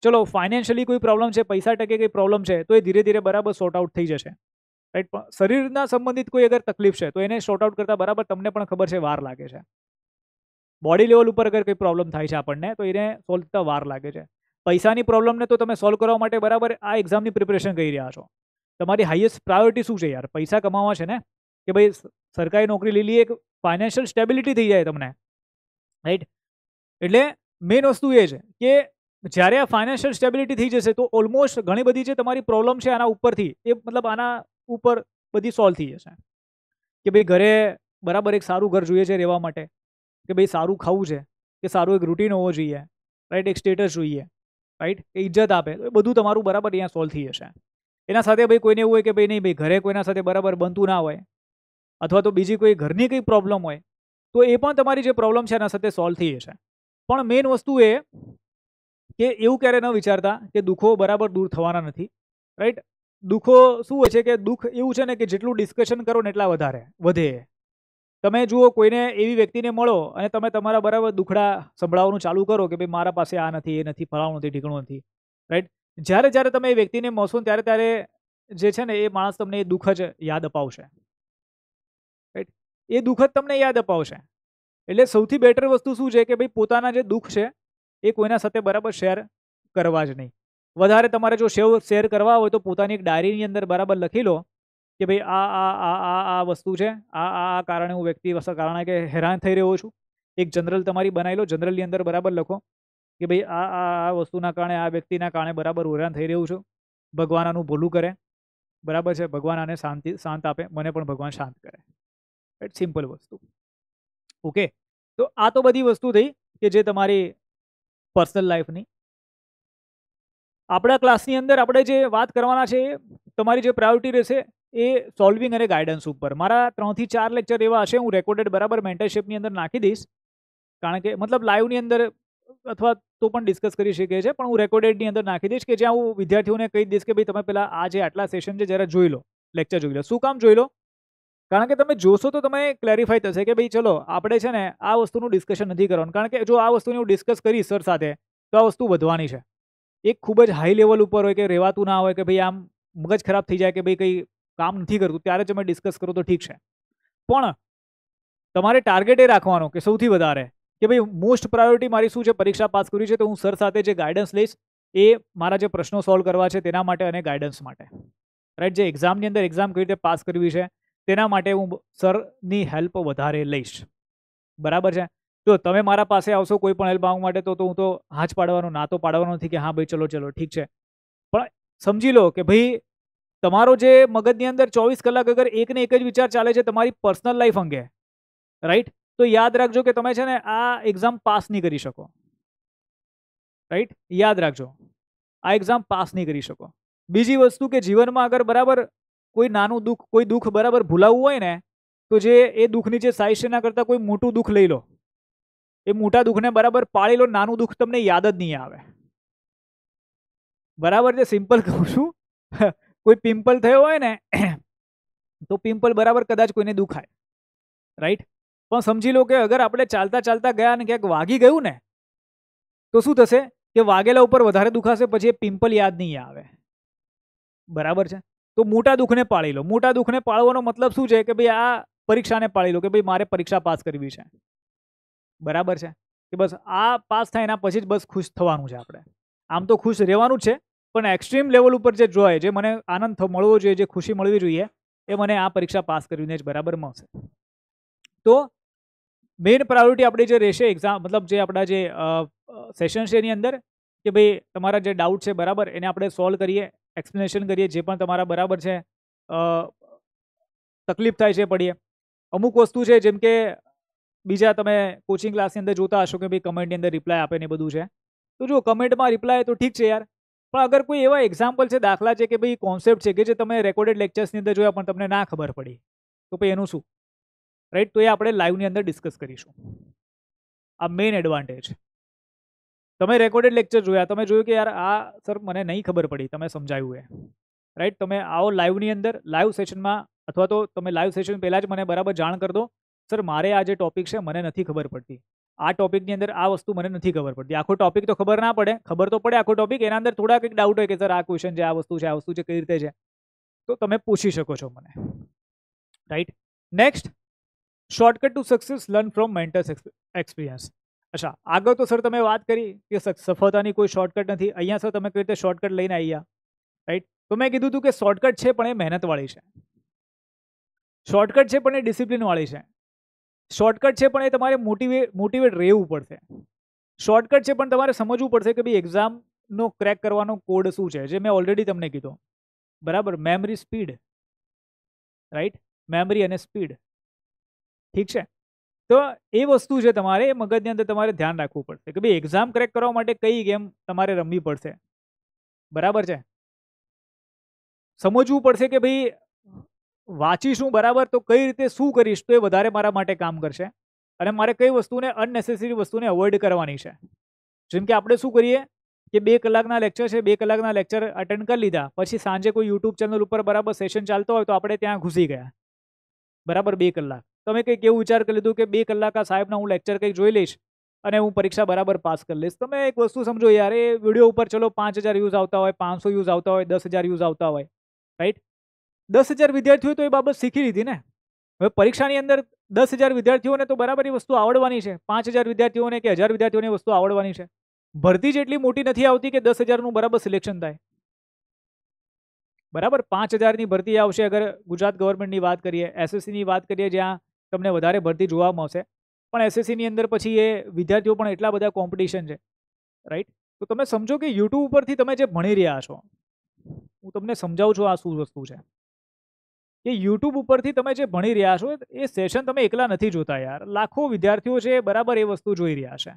ચલો ફાઇનાન્શિયલી કોઈ પ્રોબ્લેમ છે, પૈસા ટકે કોઈ પ્રોબ્લેમ છે તો એ ધીરે ધીરે બરાબર સોર્ટ આઉટ થઈ જશે, રાઈટ. પણ શરીરના સંબંધિત કોઈ અગર તકલીફ છે તો એને સોર્ટ આઉટ કરતા બરાબર તમને પણ ખબર છે વાર લાગે છે. બોડી લેવલ ઉપર અગર કોઈ પ્રોબ્લેમ થાય છે આપણને તો એને સોલ્વ થતા વાર લાગે છે. પૈસાની પ્રોબ્લેમને તો તમે સોલ્વ કરવા માટે બરાબર આ એક્ઝામની પ્રિપરેશન કરી રહ્યા છો. તમારી હાઈએસ્ટ પ્રાયોરિટી શું છે યાર, પૈસા કમાવા છે ને, કે ભાઈ સરકારી નોકરી લઈ લઈએ, એક ફાઇનાન્શિયલ સ્ટેબિલિટી થઈ જાય તમને, રાઈટ. એટલે મેઇન વસ્તુ એ છે કે જ્યારે આ ફાઇનાન્શિયલ સ્ટેબિલિટી થઈ જશે તો ઓલમોસ્ટ ઘણી બધી જે તમારી પ્રોબ્લેમ છે આના ઉપરથી એ મતલબ આના ઉપર બધી સોલ્વ થઈ જશે. કે ભાઈ ઘરે બરાબર એક સારું ઘર જોઈએ છે રહેવા માટે, કે ભાઈ સારું ખાવું છે, કે સારું એક રૂટીન હોવો જોઈએ, રાઈટ. એક સ્ટેટસ જોઈએ, રાઈટ, કે ઇજ્જત આપે, તો એ બધું તમારું બરાબર અહીંયા સોલ્વ થઈ જશે. એના સાથે ભાઈ કોઈને એવું હોય કે ભાઈ નહીં ભાઈ ઘરે કોઈના સાથે બરાબર બનતું ના હોય અથવા તો બીજી કોઈ ઘરની કંઈ પ્રોબ્લેમ હોય તો એ પણ તમારી જે પ્રોબ્લેમ છે એના સાથે સોલ્વ થઈ જશે. પણ મેઇન વસ્તુ એ કે એવું ક્યારે ન વિચારતા કે દુઃખો બરાબર દૂર થવાના નથી, રાઈટ. દુઃખો શું હોય છે કે દુઃખ એવું છે ને કે જેટલું ડિસ્કશન કરો ને એટલા વધારે વધે. તમે જુઓ કોઈને એવી વ્યક્તિને મળો અને તમે તમારા બરાબર દુખડા સંભળાવવાનું ચાલુ કરો કે ભાઈ મારા પાસે આ નથી, એ નથી, ફલાણું નથી, ઢીકણું નથી, રાઈટ. જ્યારે જ્યારે તમે એ વ્યક્તિને મળશો ત્યારે ત્યારે જે છે ને એ માણસ તમને એ દુઃખ જ યાદ અપાવશે, રાઈટ. એ દુઃખ જ તમને યાદ અપાવશે. એટલે સૌથી બેટર વસ્તુ શું છે કે ભાઈ પોતાના જે દુઃખ છે એ કોઈના સાથે બરાબર શેર કરવા જ નહીં. વધારે તમારે જો શેર કરવા હોય તો પોતાની એક ડાયરીની અંદર બરાબર લખી લો કે ભાઈ આ વસ્તુ છે, આ કારણે હું વ્યક્તિ કારણે કે હેરાન થઈ રહ્યો છું. એક જનરલ તમારી બનાવી લો, જનરલની અંદર બરાબર લખો કે ભાઈ આ વસ્તુના કારણે, આ વ્યક્તિના કારણે બરાબર હેરાન થઈ રહ્યું છું. ભગવાન આનું ભૂલું કરે, બરાબર છે, ભગવાન આને શાંત આપે, મને પણ ભગવાન શાંત કરે. રાઈટ, સિમ્પલ વસ્તુ. ઓકે, તો આ તો બધી વસ્તુ થઈ કે જે તમારી પર્સનલ લાઈફની. આપણા ક્લાસની અંદર આપણે જે વાત કરવાના છે, તમારી જે પ્રાયોરિટી રહેશે એ સોલ્વિંગ અને ગાઈડન્સ ઉપર. મારા 3 થી 4 લેક્ચર એવા હશે, હું રેકોર્ડેડ બરાબર મેન્ટરશિપની અંદર નાખી દઈશ, કારણ કે મતલબ લાઈવની અંદર અથવા તો પણ ડિસ્કસ કરી શકીએ છીએ, પણ હું રેકોર્ડેડની અંદર નાખી દઈશ કે જ્યાં હું વિદ્યાર્થીઓને કહી દઈશ કે ભાઈ તમે પહેલા આ જે આટલા સેશન છે જરા જોઈ લો, લેક્ચર જોઈ લો. શું કામ જોઈ લો? કારણ કે તમે જોશો તો તમે ક્લેરિફાઈ થશે કે ભાઈ ચલો આપણે છે ને આ વસ્તુનું ડિસ્કશન નથી કરવાનું, કારણ કે જો આ વસ્તુની હું ડિસ્કસ કરીશ સર સાથે તો આ વસ્તુ વધવાની છે. એક ખૂબ જ હાઈ લેવલ ઉપર હોય કે રહેવાતું ના હોય કે ભાઈ આમ મગજ ખરાબ થઈ જાય કે ભાઈ કંઈ કામ નથી કરતું, ત્યારે જ અમે ડિસ્કસ કરો તો ઠીક છે. પણ તમારે ટાર્ગેટ એ રાખવાનો કે સૌથી વધારે કે ભાઈ મોસ્ટ પ્રાયોરિટી મારી શું છે, પરીક્ષા પાસ કરવી છે, તો હું સર સાથે જે ગાઈડન્સ લઈશ એ મારા જે પ્રશ્નો સોલ્વ કરવા છે તેના માટે અને ગાઈડન્સ માટે. રાઈટ, જે એક્ઝામની અંદર એક્ઝામ કઈ રીતે પાસ કરવી છે તેના માટે હું સરની હેલ્પ વધારે લઈશ. બરાબર છે. જો તમે મારા પાસે આવશો કોઈ પણ હેલ્પ માંગવા માટે તો હું તો હા જ પાડવાનો, ના તો પાડવાનો નથી કે હા ભાઈ ચલો ઠીક છે. પણ સમજી લો કે ભાઈ તમારો જે મગજની અંદર 24 કલાક અગર એક ને એક જ વિચાર ચાલે છે તમારી પર્સનલ લાઈફ અંગે, રાઈટ, તો યાદ રાખજો કે તમે છે ને આ એક્ઝામ પાસ નહીં કરી શકો. રાઈટ, યાદ રાખજો, આ એક્ઝામ પાસ નહીં કરી શકો. બીજી વસ્તુ કે જીવનમાં અગર બરાબર કોઈ નાનું દુઃખ, કોઈ દુઃખ બરાબર ભૂલાવવું હોય ને તો જે એ દુઃખની જે સાઈઝ છે એના કરતાં કોઈ મોટું દુઃખ લઈ લો, એ મોટા દુઃખને બરાબર પાળી લો, નાનું દુઃખ તમને યાદ જ નહીં આવે. બરાબર છે, સિમ્પલ કહું છું. કોઈ પિમ્પલ થયો હોય ને તો પિમ્પલ બરાબર કદાચ કોઈને દુખાય, રાઈટ, પણ સમજી લો કે અગર આપણે ચાલતા ચાલતા ગયા ને ક્યાંક વાગી ગયું ને તો શું થશે કે વાગેલા ઉપર વધારે દુખાશે, પછી એ પિમ્પલ યાદ નહીં આવે. બરાબર છે, તો મોટા દુઃખને પાળી લો. મોટા દુઃખને પાળવાનો મતલબ શું છે કે ભાઈ આ પરીક્ષાને પાળી લો કે ભાઈ મારે પરીક્ષા પાસ કરવી છે. બરાબર છે, કે બસ આ પાસ થાય એના પછી જ બસ ખુશ થવાનું છે. આપણે આમ તો ખુશ રહેવાનું જ છે, પણ એક્સ્ટ્રીમ લેવલ ઉપર જે જોઈએ, જે મને આનંદ મળવો જોઈએ, જે ખુશી મળવી જોઈએ, એ મને આ પરીક્ષા પાસ કરીને જ બરાબર મળશે. તો મેઇન પ્રાયોરિટી આપણી જે રહેશે એક્ઝામ, મતલબ જે આપણા જે સેશન છે એની અંદર કે ભાઈ તમારા જે ડાઉટ છે બરાબર એને આપણે સોલ્વ કરીએ, એક્સપ્લેનેશન કરીએ, જે પણ તમારા બરાબર છે તકલીફ થાય છે પડીએ. અમુક વસ્તુ છે જેમ કે બીજા તમે કોચિંગ ક્લાસની અંદર જોતા હશો કે ભાઈ કમેન્ટની અંદર રિપ્લાય આપે ને બધું છે, તો જો કમેન્ટમાં રિપ્લાય તો ઠીક છે યાર, પણ અગર કોઈ એવા એક્ઝામ્પલ છે, દાખલા છે કે ભાઈ કોન્સેપ્ટ છે કે જે તમે રેકોર્ડેડ લેક્ચર્સની અંદર જોયા પણ તમને ના ખબર પડી, તો ભાઈ એનું શું? રાઈટ, તો એ આપણે લાઈવની અંદર ડિસ્કસ કરીશું. આ મેઇન એડવાન્ટેજ. તમે રેકોર્ડેડ લેક્ચર જોયા, તમે જોયું કે યાર આ સર મને નહીં ખબર પડી, તમે સમજાવ્યું એ, રાઈટ, તમે આવો લાઈવની અંદર, લાઈવ સેશનમાં, અથવા તો તમે લાઈવ સેશન પહેલાં જ મને બરાબર જાણ કરી દો, સર મારે આ જે ટોપિક છે મને નથી ખબર પડતી, આ ટોપિકની અંદર આ વસ્તુ મને નથી ખબર પડતી. આખો ટોપિક તો ખબર ના પડે, ખબર તો પડે આખો ટોપિક, એના અંદર થોડા કંઈક ડાઉટ હોય કે સર આ ક્વેશ્ચન છે, આ વસ્તુ છે, આ વસ્તુ છે, કઈ રીતે છે, તો તમે પૂછી શકો છો મને. Right, next, shortcut to success, learn from mentors experience. અચ્છા, આગળ તો સર તમે વાત કરી કે સફળતાની કોઈ શોર્ટકટ નથી. અહીંયા સર તમે કઈ રીતે શોર્ટકટ લઈને આવ્યા, રાઈટ, તો મેં કીધું હતું કે શોર્ટકટ છે પણ એ મહેનતવાળી છે, શોર્ટકટ છે પણ એ ડિસિપ્લિનવાળી છે, શોર્ટકટ છે પણ એ તમારે મોટિવેટ રહેવું પડશે, શોર્ટકટ છે પણ તમારે સમજવું પડશે કે ભાઈ એક્ઝામનો ક્રેક કરવાનો કોડ શું છે, જે મેં ઓલરેડી તમને કીધું. બરાબર, મેમરી, સ્પીડ, રાઈટ, મેમરી અને સ્પીડ. ઠીક છે, તો એ વસ્તુ છે તમારે મગજની અંદર તમારે ધ્યાન રાખવું પડશે કે ભાઈ એક્ઝામ ક્રેક કરવા માટે કઈ ગેમ તમારે રમવી પડશે. બરાબર છે, સમજવું પડશે કે ભાઈ વાંચીશું બરાબર તો કઈ રીતે શું કરીશ તો એ વધારે મારા માટે કામ કરશે, અને મારે કઈ વસ્તુને અનનેસેસરી વસ્તુને અવોઇડ કરવાની છે. જેમ કે આપણે શું કરીએ કે 2 કલાકના લેક્ચર છે, 2 કલાકના લેક્ચર અટેન્ડ કરી લીધા, પછી સાંજે કોઈ યુટ્યુબ ચેનલ ઉપર બરાબર સેશન ચાલતો હોય તો આપણે ત્યાં ઘૂસી ગયા, બરાબર 2 કલાક. તમે કંઈક એવું વિચાર કરી લીધું કે 2 કલાક આ સાહેબના હું લેક્ચર કંઈક જોઈ લઈશ અને હું પરીક્ષા બરાબર પાસ કરી લઈશ. તમે એક વસ્તુ સમજો યાર, એ વિડીયો ઉપર ચલો 5000 વ્યૂઝ આવતા હોય, 500 વ્યૂઝ આવતા હોય, 10,000 વ્યૂઝ આવતા હોય, રાઈટ, 10,000 વિદ્યાર્થીઓ તો એ બાબત શીખી લીધી ને. હવે પરીક્ષાની અંદર 10,000 વિદ્યાર્થીઓને તો બરાબર એ વસ્તુ આવડવાની છે, 5,000 વિદ્યાર્થીઓને કે 1000 વિદ્યાર્થીઓને વસ્તુ આવડવાની છે. ભરતી જ એટલી મોટી નથી આવતી કે 10,000નું બરાબર સિલેક્શન થાય. બરાબર 5,000ની ભરતી આવશે અગર ગુજરાત ગવર્મેન્ટની વાત કરીએ. એસએસસીની વાત કરીએ જ્યાં તમને વધારે ભરતી જોવા મળશે, પણ એસએસસીની અંદર પછી એ વિદ્યાર્થીઓ પણ એટલા બધા કોમ્પિટિશન છે, રાઈટ. તો તમે સમજો કે યુટ્યુબ ઉપરથી તમે જે ભણી રહ્યા છો, હું તમને સમજાવું છું આ શું વસ્તુ છે કે યુટ્યુબ ઉપરથી તમે જે ભણી રહ્યા છો એ સેશન તમે એકલા નથી જોતા યાર. લાખો વિદ્યાર્થીઓ છે બરાબર એ વસ્તુ જોઈ રહ્યા છે.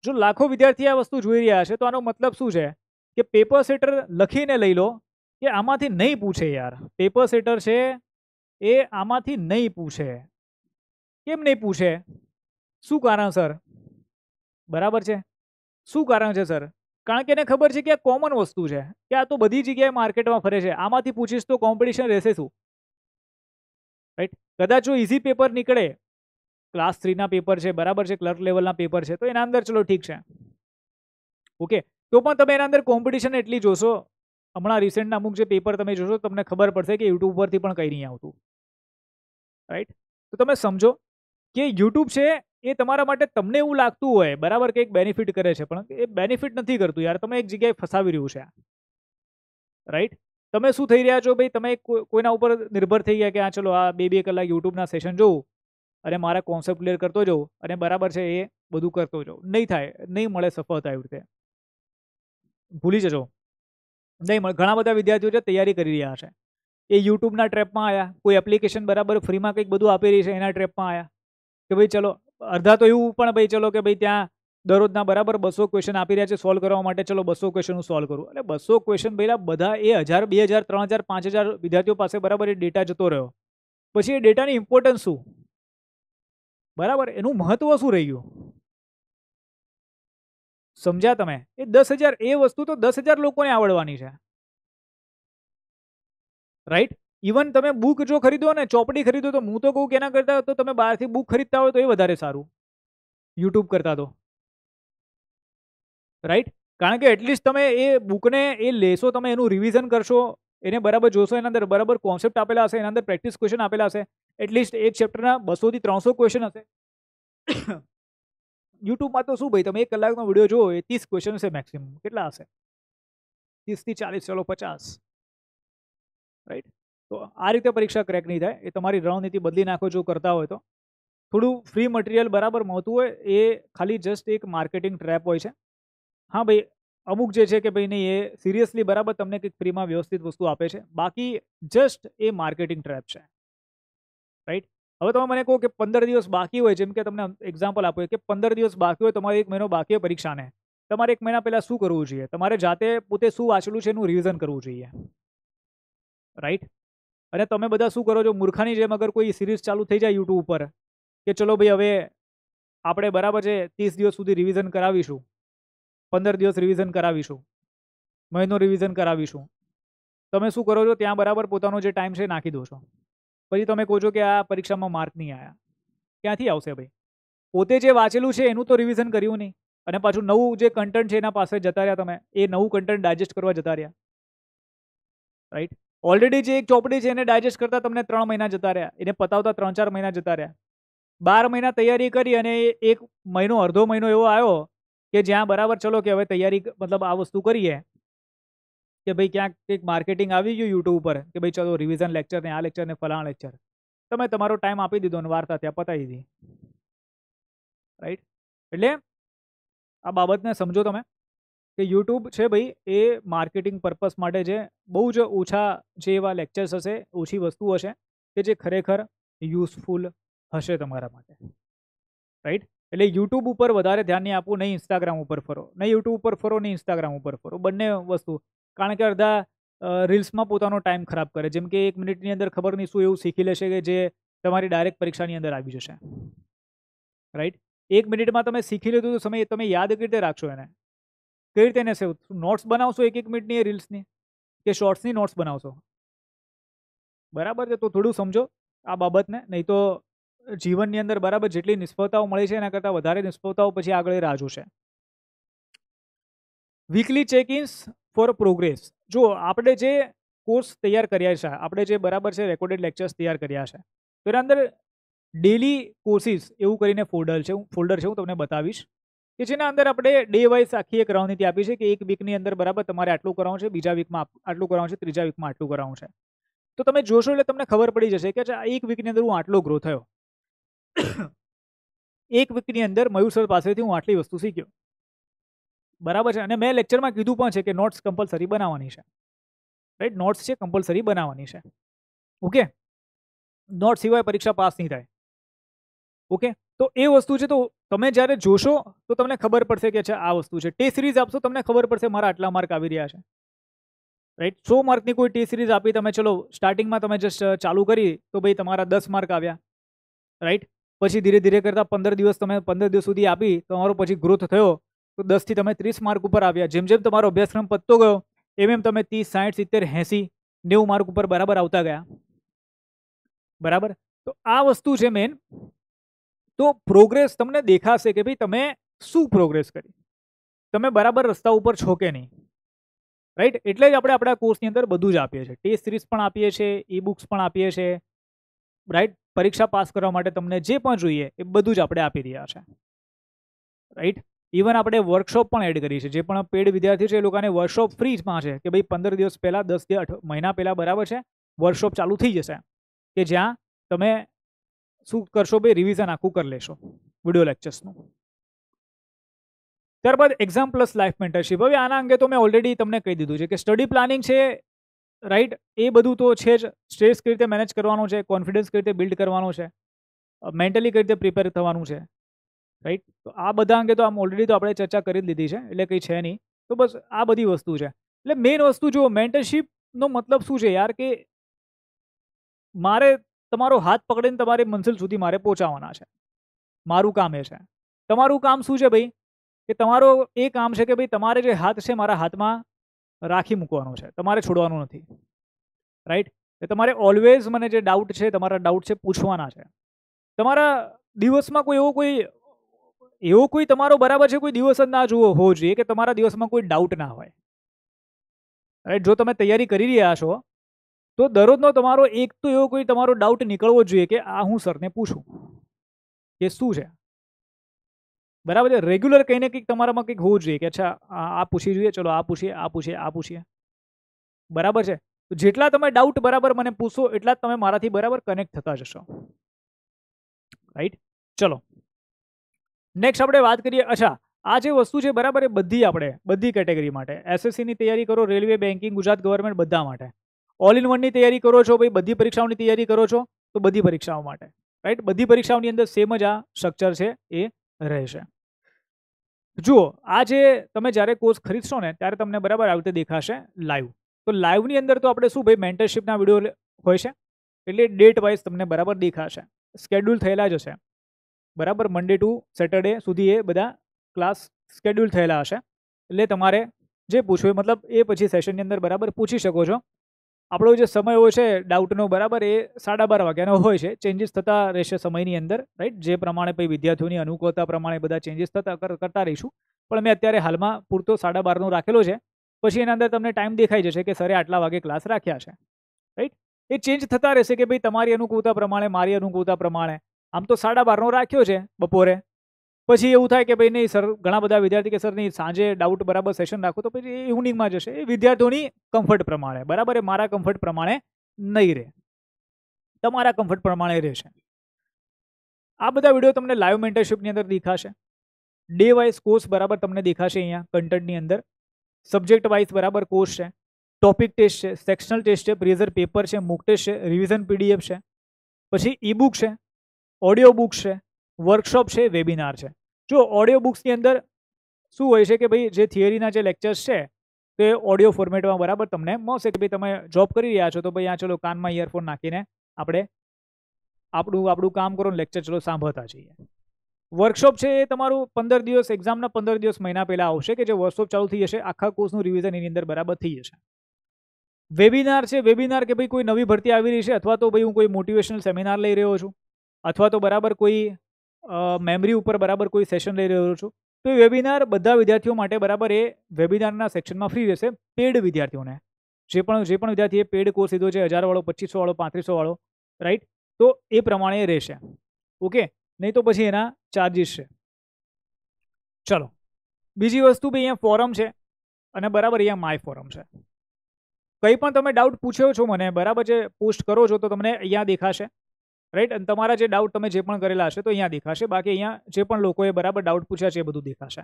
જો લાખો વિદ્યાર્થી આ વસ્તુ જોઈ રહ્યા છે તો આનો મતલબ શું છે કે પેપર સેટર લખીને લઈ લો કે આમાંથી નહીં પૂછે યાર. પેપર સેટર છે એ આમાંથી નહીં પૂછે. કેમ નહીં પૂછે? શું કારણસર? બરાબર છે, શું કારણ છે સર? કારણ કે એને ખબર છે કે આ કોમન વસ્તુ છે, કે આ તો બધી જગ્યાએ માર્કેટમાં ફરે છે, આમાંથી પૂછીશ તો કોમ્પિટિશન રહેશે શું, રાઈટ. કદાચ જો ઇઝી પેપર નીકળે, ક્લાસ 3ના પેપર છે, બરાબર છે, ક્લર્ક લેવલના પેપર છે, તો એના અંદર ચલો ઠીક છે, ઓકે, તો પણ તમે એના અંદર કોમ્પિટિશન એટલી જોશો. હમણાં રિસેન્ટના અમુક જે પેપર તમે જોશો તમને ખબર પડશે કે યુટ્યુબ પરથી પણ કંઈ નહીં આવતું, રાઈટ. તો તમે સમજો કે યુટ્યુબ છે એ તમારા માટે તમને એવું લાગતું હોય બરાબર કે એક બેનિફિટ કરે છે, પણ એ બેનિફિટ નથી કરતું યાર. તમે એક જગ્યાએ ફસાવી રહ્યું છે, રાઈટ. તમે શું થઈ રહ્યા છો ભાઈ, તમે કોઈના ઉપર નિર્ભર થઈ ગયા કે આ ચલો આ 2-2 કલાક યુટ્યુબના સેશન જોઉં અને મારા કોન્સેપ્ટ ક્લિયર કરતો જાઉં અને બરાબર છે એ બધું કરતો જાઉં. નહીં થાય, નહીં મળે સફળતા એવી રીતે, ભૂલી જજો, નહીં મળે. ઘણા બધા વિદ્યાર્થીઓ છે તૈયારી કરી રહ્યા છે, એ યુટ્યુબના ટ્રેપમાં આવ્યા, કોઈ એપ્લિકેશન બરાબર ફ્રીમાં કંઈક બધું આપી રહી છે એના ટ્રેપમાં આવ્યા કે ભાઈ ચલો. અડધા તો એવું પણ ભાઈ ચલો કે ભાઈ ત્યાં દરરોજના બરાબર 200 ક્વેશ્ચન આપી રહ્યા છે સોલ્વ કરવા માટે, ચલો 200 ક્વેશ્ચન હું સોલ્વ કરું. એટલે 200 ક્વેશ્ચન ભાઈ બધા એ 1000, 2000, 3000, 5000 વિદ્યાર્થીઓ પાસે બરાબર એ ડેટા જતો રહ્યો. પછી એ ડેટાની ઇમ્પોર્ટન્સ શું, બરાબર, એનું મહત્વ શું રહ્યું? સમજ્યા તમે? એ 10,000 એ વસ્તુ તો 10,000 લોકોને આવડવાની છે, રાઈટ. ઇવન તમે બુક જો ખરીદો ને, ચોપડી ખરીદો, તો હું તો કહું કે એના કરતા તો તમે બહારથી બુક ખરીદતા હોય તો એ વધારે સારું યુટ્યુબ કરતા તો, રાઈટ. કારણ કે એટલીસ્ટ તમે એ બુકને એ લેશો, તમે એનું રિવિઝન કરશો, એને બરાબર જોશો, એના અંદર બરાબર કોન્સેપ્ટ આપેલા હશે, એના અંદર પ્રેક્ટિસ ક્વેશ્ચન આપેલા હશે, એટલીસ્ટ એક ચેપ્ટરના 200 થી 300 ક્વેશ્ચન હશે. યુટ્યુબમાં તો શું ભાઈ, તમે 1 કલાકનો વિડીયો જુઓ એ 30 ક્વેશ્ચન હશે મેક્સિમમ. કેટલા હશે? 30 થી 40, ચલો 50, રાઈટ. તો આ રીતે પરીક્ષા ક્રેક નહીં થાય. એ તમારી રણનીતિ બદલી નાખો જો કરતા હોય તો. થોડું ફ્રી મટીરિયલ બરાબર મળતું હોય એ ખાલી જસ્ટ એક માર્કેટિંગ ટ્રેપ હોય છે. હા ભાઈ, અમુક જે છે કે ભાઈ નહીં એ સિરિયસલી બરાબર તમને કંઈક ફ્રીમાં વ્યવસ્થિત વસ્તુ આપે છે, બાકી જસ્ટ એ માર્કેટિંગ ટ્રેપ છે, રાઈટ. હવે તમે મને કહો કે 15 દિવસ બાકી હોય, જેમ કે તમને એક્ઝામ્પલ આપો કે 15 દિવસ બાકી હોય, તમારે 1 મહિનો બાકી હોય પરીક્ષાને, તમારે 1 મહિના પહેલાં શું કરવું જોઈએ? તમારે જાતે પોતે શું વાંચેલું છે એનું રિવિઝન કરવું જોઈએ, રાઈટ. અને તમે બધા શું કરો છો મૂર્ખાની જેમ, અગર કોઈ સિરીઝ ચાલુ થઈ જાય યુટ્યુબ ઉપર કે ચલો ભાઈ હવે આપણે બરાબર છે 30 દિવસ સુધી રિવિઝન કરાવીશું, 15 દિવસ રિવિઝન કરાવીશું, મહિનો રિવિઝન કરાવીશું, તમે શું કરો છો ત્યાં બરાબર પોતાનો જે ટાઈમ છે નાખી દો છો. પછી તમે કહો છો કે આ પરીક્ષામાં માર્ક નહીં આવ્યા. ક્યાંથી આવશે ભાઈ? પોતે જે વાંચેલું છે એનું તો રિવિઝન કર્યું નહીં, અને પાછું નવું જે કન્ટેન્ટ છે એના પાસે જતા રહ્યા, તમે એ નવું કન્ટેન્ટ ડાયજેસ્ટ કરવા જતા રહ્યા, રાઈટ. ઓલરેડી જે એક ચોપડી છે એને ડાયજેસ્ટ કરતા તમને 3 મહિના જતા રહ્યા, એને પતાવતા 3-4 મહિના જતા રહ્યા. 12 મહિના તૈયારી કરી અને 1 મહિનો, અડધો મહિનો એવો આવ્યો કે જ્યાં બરાબર ચલો કે હવે તૈયારી મતલબ આ વસ્તુ કરીએ કે ભાઈ ક્યાંક કંઈક માર્કેટિંગ આવી ગયું યુટ્યુબ ઉપર કે ભાઈ ચલો રિવિઝન લેક્ચર ને આ લેક્ચર ને ફલાણા લેક્ચર, તમે તમારો ટાઈમ આપી દીધો અને વાર્તા ત્યાં પતાવી દીધી, રાઈટ. એટલે આ બાબતને સમજો તમે કે યુટ્યુબ છે ભાઈ એ માર્કેટિંગ પર્પસ માટે છે. બહુ જ ઓછા જે એવા લેક્ચર્સ હશે, ઓછી વસ્તુ હશે કે જે ખરેખર યુઝફુલ હશે તમારા માટે, રાઈટ. એટલે યુટ્યુબ ઉપર વધારે ધ્યાન નહીં આપવું, નહીં ઇન્સ્ટાગ્રામ ઉપર ફરો, નહીં યુટ્યુબ ઉપર ફરો, નહીં ઇન્સ્ટાગ્રામ ઉપર ફરો, બંને વસ્તુ. કારણ કે અડધા રીલ્સમાં પોતાનો ટાઈમ ખરાબ કરે, જેમ કે 1 મિનિટની અંદર ખબર નહીં શું એવું શીખી લેશે કે જે તમારી ડાયરેક્ટ પરીક્ષાની અંદર આવી જશે, રાઈટ. 1 મિનિટમાં તમે શીખી લીધું તો તમે યાદ કેવી રીતે રાખશો એને? કઈ રીતે એને નોટ્સ બનાવશો 1-1 મિનિટની એ રીલ્સની કે શોર્ટ્સની નોટ્સ બનાવશો? બરાબર છે. તો થોડું સમજો આ બાબતને, નહીં તો જીવનની અંદર બરાબર જેટલી નિષ્ફળતાઓ મળી છે એના કરતાં વધારે નિષ્ફળતાઓ પછી આગળ રાહ જોશે. Weekly check ins for progress. જો આપણે જે કોર્સ તૈયાર કર્યા છે, આપણે જે બરાબર છે રેકોર્ડેડ લેક્ચર્સ તૈયાર કર્યા છે, તો એના અંદર ડેલી કોર્સિસ એવું કરીને ફોલ્ડર છે, હું તમને બતાવીશ. કે જેના અંદર આપણે ડે વાઇઝ આખી એક રણનીતિ આપી છે કે એક વીકની અંદર બરાબર તમારે આટલું કરવાનું છે, બીજા વીકમાં આટલું કરવાનું છે, ત્રીજા વીકમાં આટલું કરવાનું છે. તો તમે જોશો એટલે તમને ખબર પડી જશે કે એક વીકની અંદર હું આટલો ગ્રો થયો, એક વીકની અંદર મયુર સર પાસેથી હું આટલી વસ્તુ શીખ્યો, બરાબર છે. અને મેં લેક્ચરમાં કીધું પણ છે કે નોટ્સ કમ્પલસરી બનાવવાની છે, રાઈટ. નોટ્સ છે કમ્પલસરી બનાવવાની છે. ઓકે, નોટ સિવાય પરીક્ષા પાસ નહીં થાય. ઓકે, તો એ વસ્તુ છે. તો તમે જ્યારે જોશો તો તમને ખબર પડશે કે આ વસ્તુ છે. ટેસ્ટ સિરીઝ આપશો તમને ખબર પડશે મારા આટલા માર્ક આવી રહ્યા છે, રાઈટ. 100 માર્કની કોઈ ટેસ્ટ સિરીઝ આપી તમે, ચલો સ્ટાર્ટિંગમાં તમે જસ્ટ ચાલુ કરી તો ભાઈ તમારા 10 માર્ક આવ્યા, રાઈટ. પછી ધીરે ધીરે કરતા 15 દિવસ તમે 15 દિવસ સુધી આપી, તમારો પછી ગ્રોથ થયો તો 10 થી તમે 30 માર્ક ઉપર આવ્યા. જેમ જેમ તમારો અભ્યાસક્રમ પતતો ગયો એમ તમે 30, 60, 70, 80, 90 માર્ક ઉપર બરાબર આવતા ગયા, બરાબર. તો આ વસ્તુ છે મેન. તો પ્રોગ્રેસ તમને દેખાશે કે ભાઈ તમે શું પ્રોગ્રેસ કરી, તમે બરાબર રસ્તા ઉપર છો કે નહીં, રાઈટ. એટલે જ આપણે આપણા કોર્સની અંદર બધું જ આપીએ છીએ. ટેસ્ટ સિરીઝ પણ આપીએ છીએ, ઈ બુક્સ પણ આપીએ છીએ, રાઈટ. પરીક્ષા પાસ કરવા માટે તમને જે પણ જોઈએ એ બધું જ આપણે આપી રહ્યા છે, રાઈટ. ઇવન આપણે વર્કશોપ પણ એડ કરી છે. જે પણ પેડ વિદ્યાર્થી છે એ લોકોને વર્કશોપ ફ્રીમાં છે કે ભાઈ 15 દિવસ પહેલાં, 10 મહિના પહેલાં બરાબર છે વર્કશોપ ચાલુ થઈ જશે કે જ્યાં તમે શું કરશો ભાઈ, રિવિઝન આખું કરી લેશો વિડીયો લેક્ચર્સનું. ત્યારબાદ એક્ઝામ પ્લસ લાઈફ મેન્ટરશીપ. હવે આના અંગે તો મેં ઓલરેડી તમને કહી દીધું છે કે સ્ટડી પ્લાનિંગ છે, રાઈટ. એ બધું તો છે જ. સ્ટ્રેસ કઈ રીતે મેનેજ કરવાનો છે, કોન્ફિડન્સ કઈ રીતે બિલ્ડ કરવાનો છે, મેન્ટલી કઈ રીતે પ્રિપેર થવાનું છે, રાઈટ. તો આ બધા અંગે તો આમ ઓલરેડી તો આપણે ચર્ચા કરી જ લીધી છે, એટલે કંઈ છે નહીં. તો બસ આ બધી વસ્તુ છે. એટલે મેઇન વસ્તુ જો મેન્ટરશીપનો મતલબ શું છે યાર, કે મારે તમારો હાથ પકડીને તમારી મંઝિલ સુધી મારે પહોંચાડવાના છે. મારું કામ એ છે. તમારું કામ શું છે ભાઈ, કે તમારો એ કામ છે કે ભાઈ તમારે જે હાથ છે મારા હાથમાં રાખી મૂકવાનો છે, તમારે છોડવાનું નથી, રાઈટ. તમારે ઓલવેઝ મને જે ડાઉટ છે, તમારા ડાઉટ છે પૂછવાના છે. તમારા દિવસમાં એવો કોઈ તમારો બરાબર છે કોઈ દિવસ જ ના જોવો હોવો જોઈએ કે તમારા દિવસમાં કોઈ ડાઉટ ના હોય, રાઈટ. જો તમે તૈયારી કરી રહ્યા છો તો દરરોજનો તમારો એક તો એવો કોઈ તમારો ડાઉટ નીકળવો જોઈએ કે આ હું સરને પૂછું કે શું છે, બરાબર છે. રેગ્યુલર કંઈ ને કંઈક તમારામાં કંઈક હોવું જોઈએ કે અચ્છા આ પૂછી જોઈએ, ચલો આ પૂછીએ, બરાબર છે. તો જેટલા તમે ડાઉટ બરાબર મને પૂછો એટલા જ તમે મારાથી બરાબર કનેક્ટ થતા જશો, રાઈટ. ચલો નેક્સ્ટ આપણે વાત કરીએ. અચ્છા, આ જે વસ્તુ છે બરાબર એ બધી કેટેગરી માટે, એસએસસીની તૈયારી કરો, રેલવે, બેન્કિંગ, ગુજરાત ગવર્મેન્ટ, બધા માટે. ઓલ ઇન વનની તૈયારી કરો છો ભાઈ, બધી પરીક્ષાઓની તૈયારી કરો છો તો બધી પરીક્ષાઓ માટે, રાઈટ. બધી પરીક્ષાઓની અંદર સેમ જ આ સ્ટ્રક્ચર છે એ રહેશે. જુઓ, આ જે તમે જ્યારે કોર્સ ખરીદશો ને ત્યારે તમને બરાબર આવી રીતે દેખાશે લાઈવ. તો લાઈવની અંદર તો આપણે શું ભાઈ મેન્ટરશીપના વિડીયો હોય છે, એટલે ડેટ વાઇઝ તમને બરાબર દેખાશે, સ્કેડ્યુલ થયેલા જ હશે, બરાબર. મંડે ટુ સેટરડે સુધી એ બધા ક્લાસ સ્કેડ્યુલ થયેલા હશે. એટલે તમારે જે પૂછવું એ મતલબ એ પછી સેશનની અંદર બરાબર પૂછી શકો છો. આપણો જે સમય હોય છે ડાઉટનો બરાબર એ 12:30 વાગ્યાનો હોય છે. ચેન્જીસ થતા રહેશે સમયની અંદર, રાઈટ. જે પ્રમાણે પછી વિદ્યાર્થીઓની અનુકૂળતા પ્રમાણે બધા ચેન્જીસ કરતા રહીશું. પણ મેં અત્યારે હાલમાં પૂરતો 12:30નો રાખેલો છે. પછી એના અંદર તમને ટાઈમ દેખાઈ જશે કે સરે આટલા વાગે ક્લાસ રાખ્યા છે, રાઈટ. એ ચેન્જ થતા રહેશે કે ભાઈ તમારી અનુકૂળતા પ્રમાણે, મારી અનુકૂળતા પ્રમાણે. આમ તો 12:30નો રાખ્યો છે બપોરે, પછી એવું થાય કે ભાઈ નહીં સર, ઘણા બધા વિદ્યાર્થી કે સર નહીં સાંજે ડાઉટ બરાબર સેશન રાખો, તો પછી ઇવનિંગમાં જશે. એ વિદ્યાર્થીઓની કમ્ફર્ટ પ્રમાણે, બરાબર. એ મારા કમ્ફર્ટ પ્રમાણે નહીં રહે, તમારા કમ્ફર્ટ પ્રમાણે રહેશે. આ બધા વિડીયો તમને લાઈવ મેન્ટરશીપની અંદર દેખાશે. ડે વાઇઝ કોર્સ બરાબર તમને દેખાશે અહીંયા કન્ટેન્ટની અંદર. સબ્જેક્ટ વાઇઝ બરાબર કોર્સ છે, ટોપિક ટેસ્ટ છે, સેક્શનલ ટેસ્ટ છે, પ્રિઝર પેપર છે, મૂક ટેસ્ટ છે, રિવિઝન પીડીએફ છે, પછી ઈ બુક છે, ઓડિયો બુક્સ છે, વર્કશોપ છે, વેબિનાર છે. જો ઓડિયો બુક્સની અંદર શું હોય છે કે ભાઈ જે થિયરીના જે લેક્ચર્સ છે તે ઓડિયો ફોર્મેટમાં બરાબર તમને મળશે કે ભાઈ તમે જોબ કરી રહ્યા છો તો ભાઈ આ ચલો કાનમાં ઇયરફોન નાખીને આપણે આપણું કામ કરો, લેક્ચર ચલો સાંભળતા જઈએ. વર્કશોપ છે એ તમારું 15 દિવસ, એક્ઝામના 15 દિવસ મહિના પહેલાં આવશે કે જે વર્કશોપ ચાલુ થઈ જશે, આખા કોર્સનું રિવિઝન એની અંદર બરાબર થઈ જશે. વેબિનાર છે, વેબિનાર કે ભાઈ કોઈ નવી ભરતી આવી રહી છે, અથવા તો ભાઈ હું કોઈ મોટિવેશનલ સેમિનાર લઈ રહ્યો છું, અથવા તો બરાબર કોઈ મેમરી ઉપર બરાબર કોઈ સેશન લઈ રહ્યો છું, તો એ વેબિનાર બધા વિદ્યાર્થીઓ માટે બરાબર એ વેબિનારના સેક્શનમાં ફ્રી રહેશે. પેડ વિદ્યાર્થીઓને, જે પણ વિદ્યાર્થીએ પેડ કોર્સ લીધો છે, 1000 વાળો, 2500 વાળો, 3500 વાળો, રાઈટ. તો એ પ્રમાણે રહેશે, ઓકે. નહીં તો પછી એના ચાર્જીસ છે. ચલો, બીજી વસ્તુ બી અહીંયા ફોરમ છે અને બરાબર અહીંયા માય ફોરમ છે. કંઈ પણ તમે ડાઉટ પૂછ્યો છો મને, બરાબર છે, પોસ્ટ કરો છો તો તમને અહીંયા દેખાશે, રાઈટ. અને તમારા જે ડાઉટ તમે જે પણ કરેલા હશે તો અહીંયા દેખાશે. બાકી અહીંયા જે પણ લોકોએ બરાબર ડાઉટ પૂછ્યા છે એ બધું દેખાશે.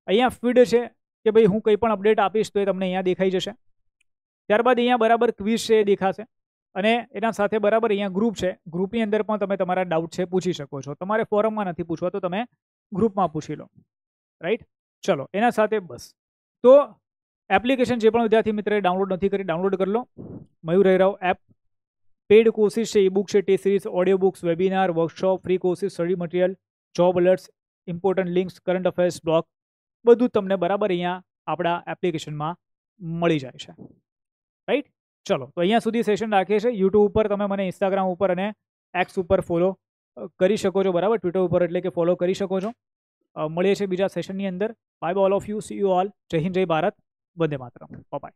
અહીંયા ફીડ છે કે ભાઈ હું કંઈ પણ અપડેટ આપીશ તો એ તમને અહીંયા દેખાઈ જશે. ત્યારબાદ અહીંયા બરાબર ક્વિઝ છે એ દેખાશે અને એના સાથે બરાબર અહીંયા ગ્રુપ છે. ગ્રુપની અંદર પણ તમે તમારા ડાઉટ છે પૂછી શકો છો. તમારે ફોરમમાં નથી પૂછવા તો તમે ગ્રુપમાં પૂછી લો, રાઈટ. ચલો, એના સાથે બસ. તો એપ્લિકેશન જે પણ વિદ્યાર્થી મિત્રોએ ડાઉનલોડ નથી કરી, ડાઉનલોડ કરી લો. મયુર રહેરાવ એપ. પેડ કોર્સિસ છે, ઈ બુક છે, test series, audio books, webinar, workshop, free courses, study material, job alerts, important links, current affairs, blog, બધું તમને બરાબર અહીંયા આપણા એપ્લિકેશનમાં મળી જાય છે, રાઈટ. ચલો, તો અહીંયા સુધી સેશન રાખીએ છીએ. યુટ્યુબ ઉપર તમે મને ઇન્સ્ટાગ્રામ ઉપર અને એક્સ ઉપર ફોલો કરી શકો છો, બરાબર. ટ્વિટર ઉપર એટલે કે ફોલો કરી શકો છો. મળીએ છીએ બીજા સેશનની અંદર. Bye bye all of you. C you all. જય હિન્દ, જય ભારત, વંદે માતરમ. બાય.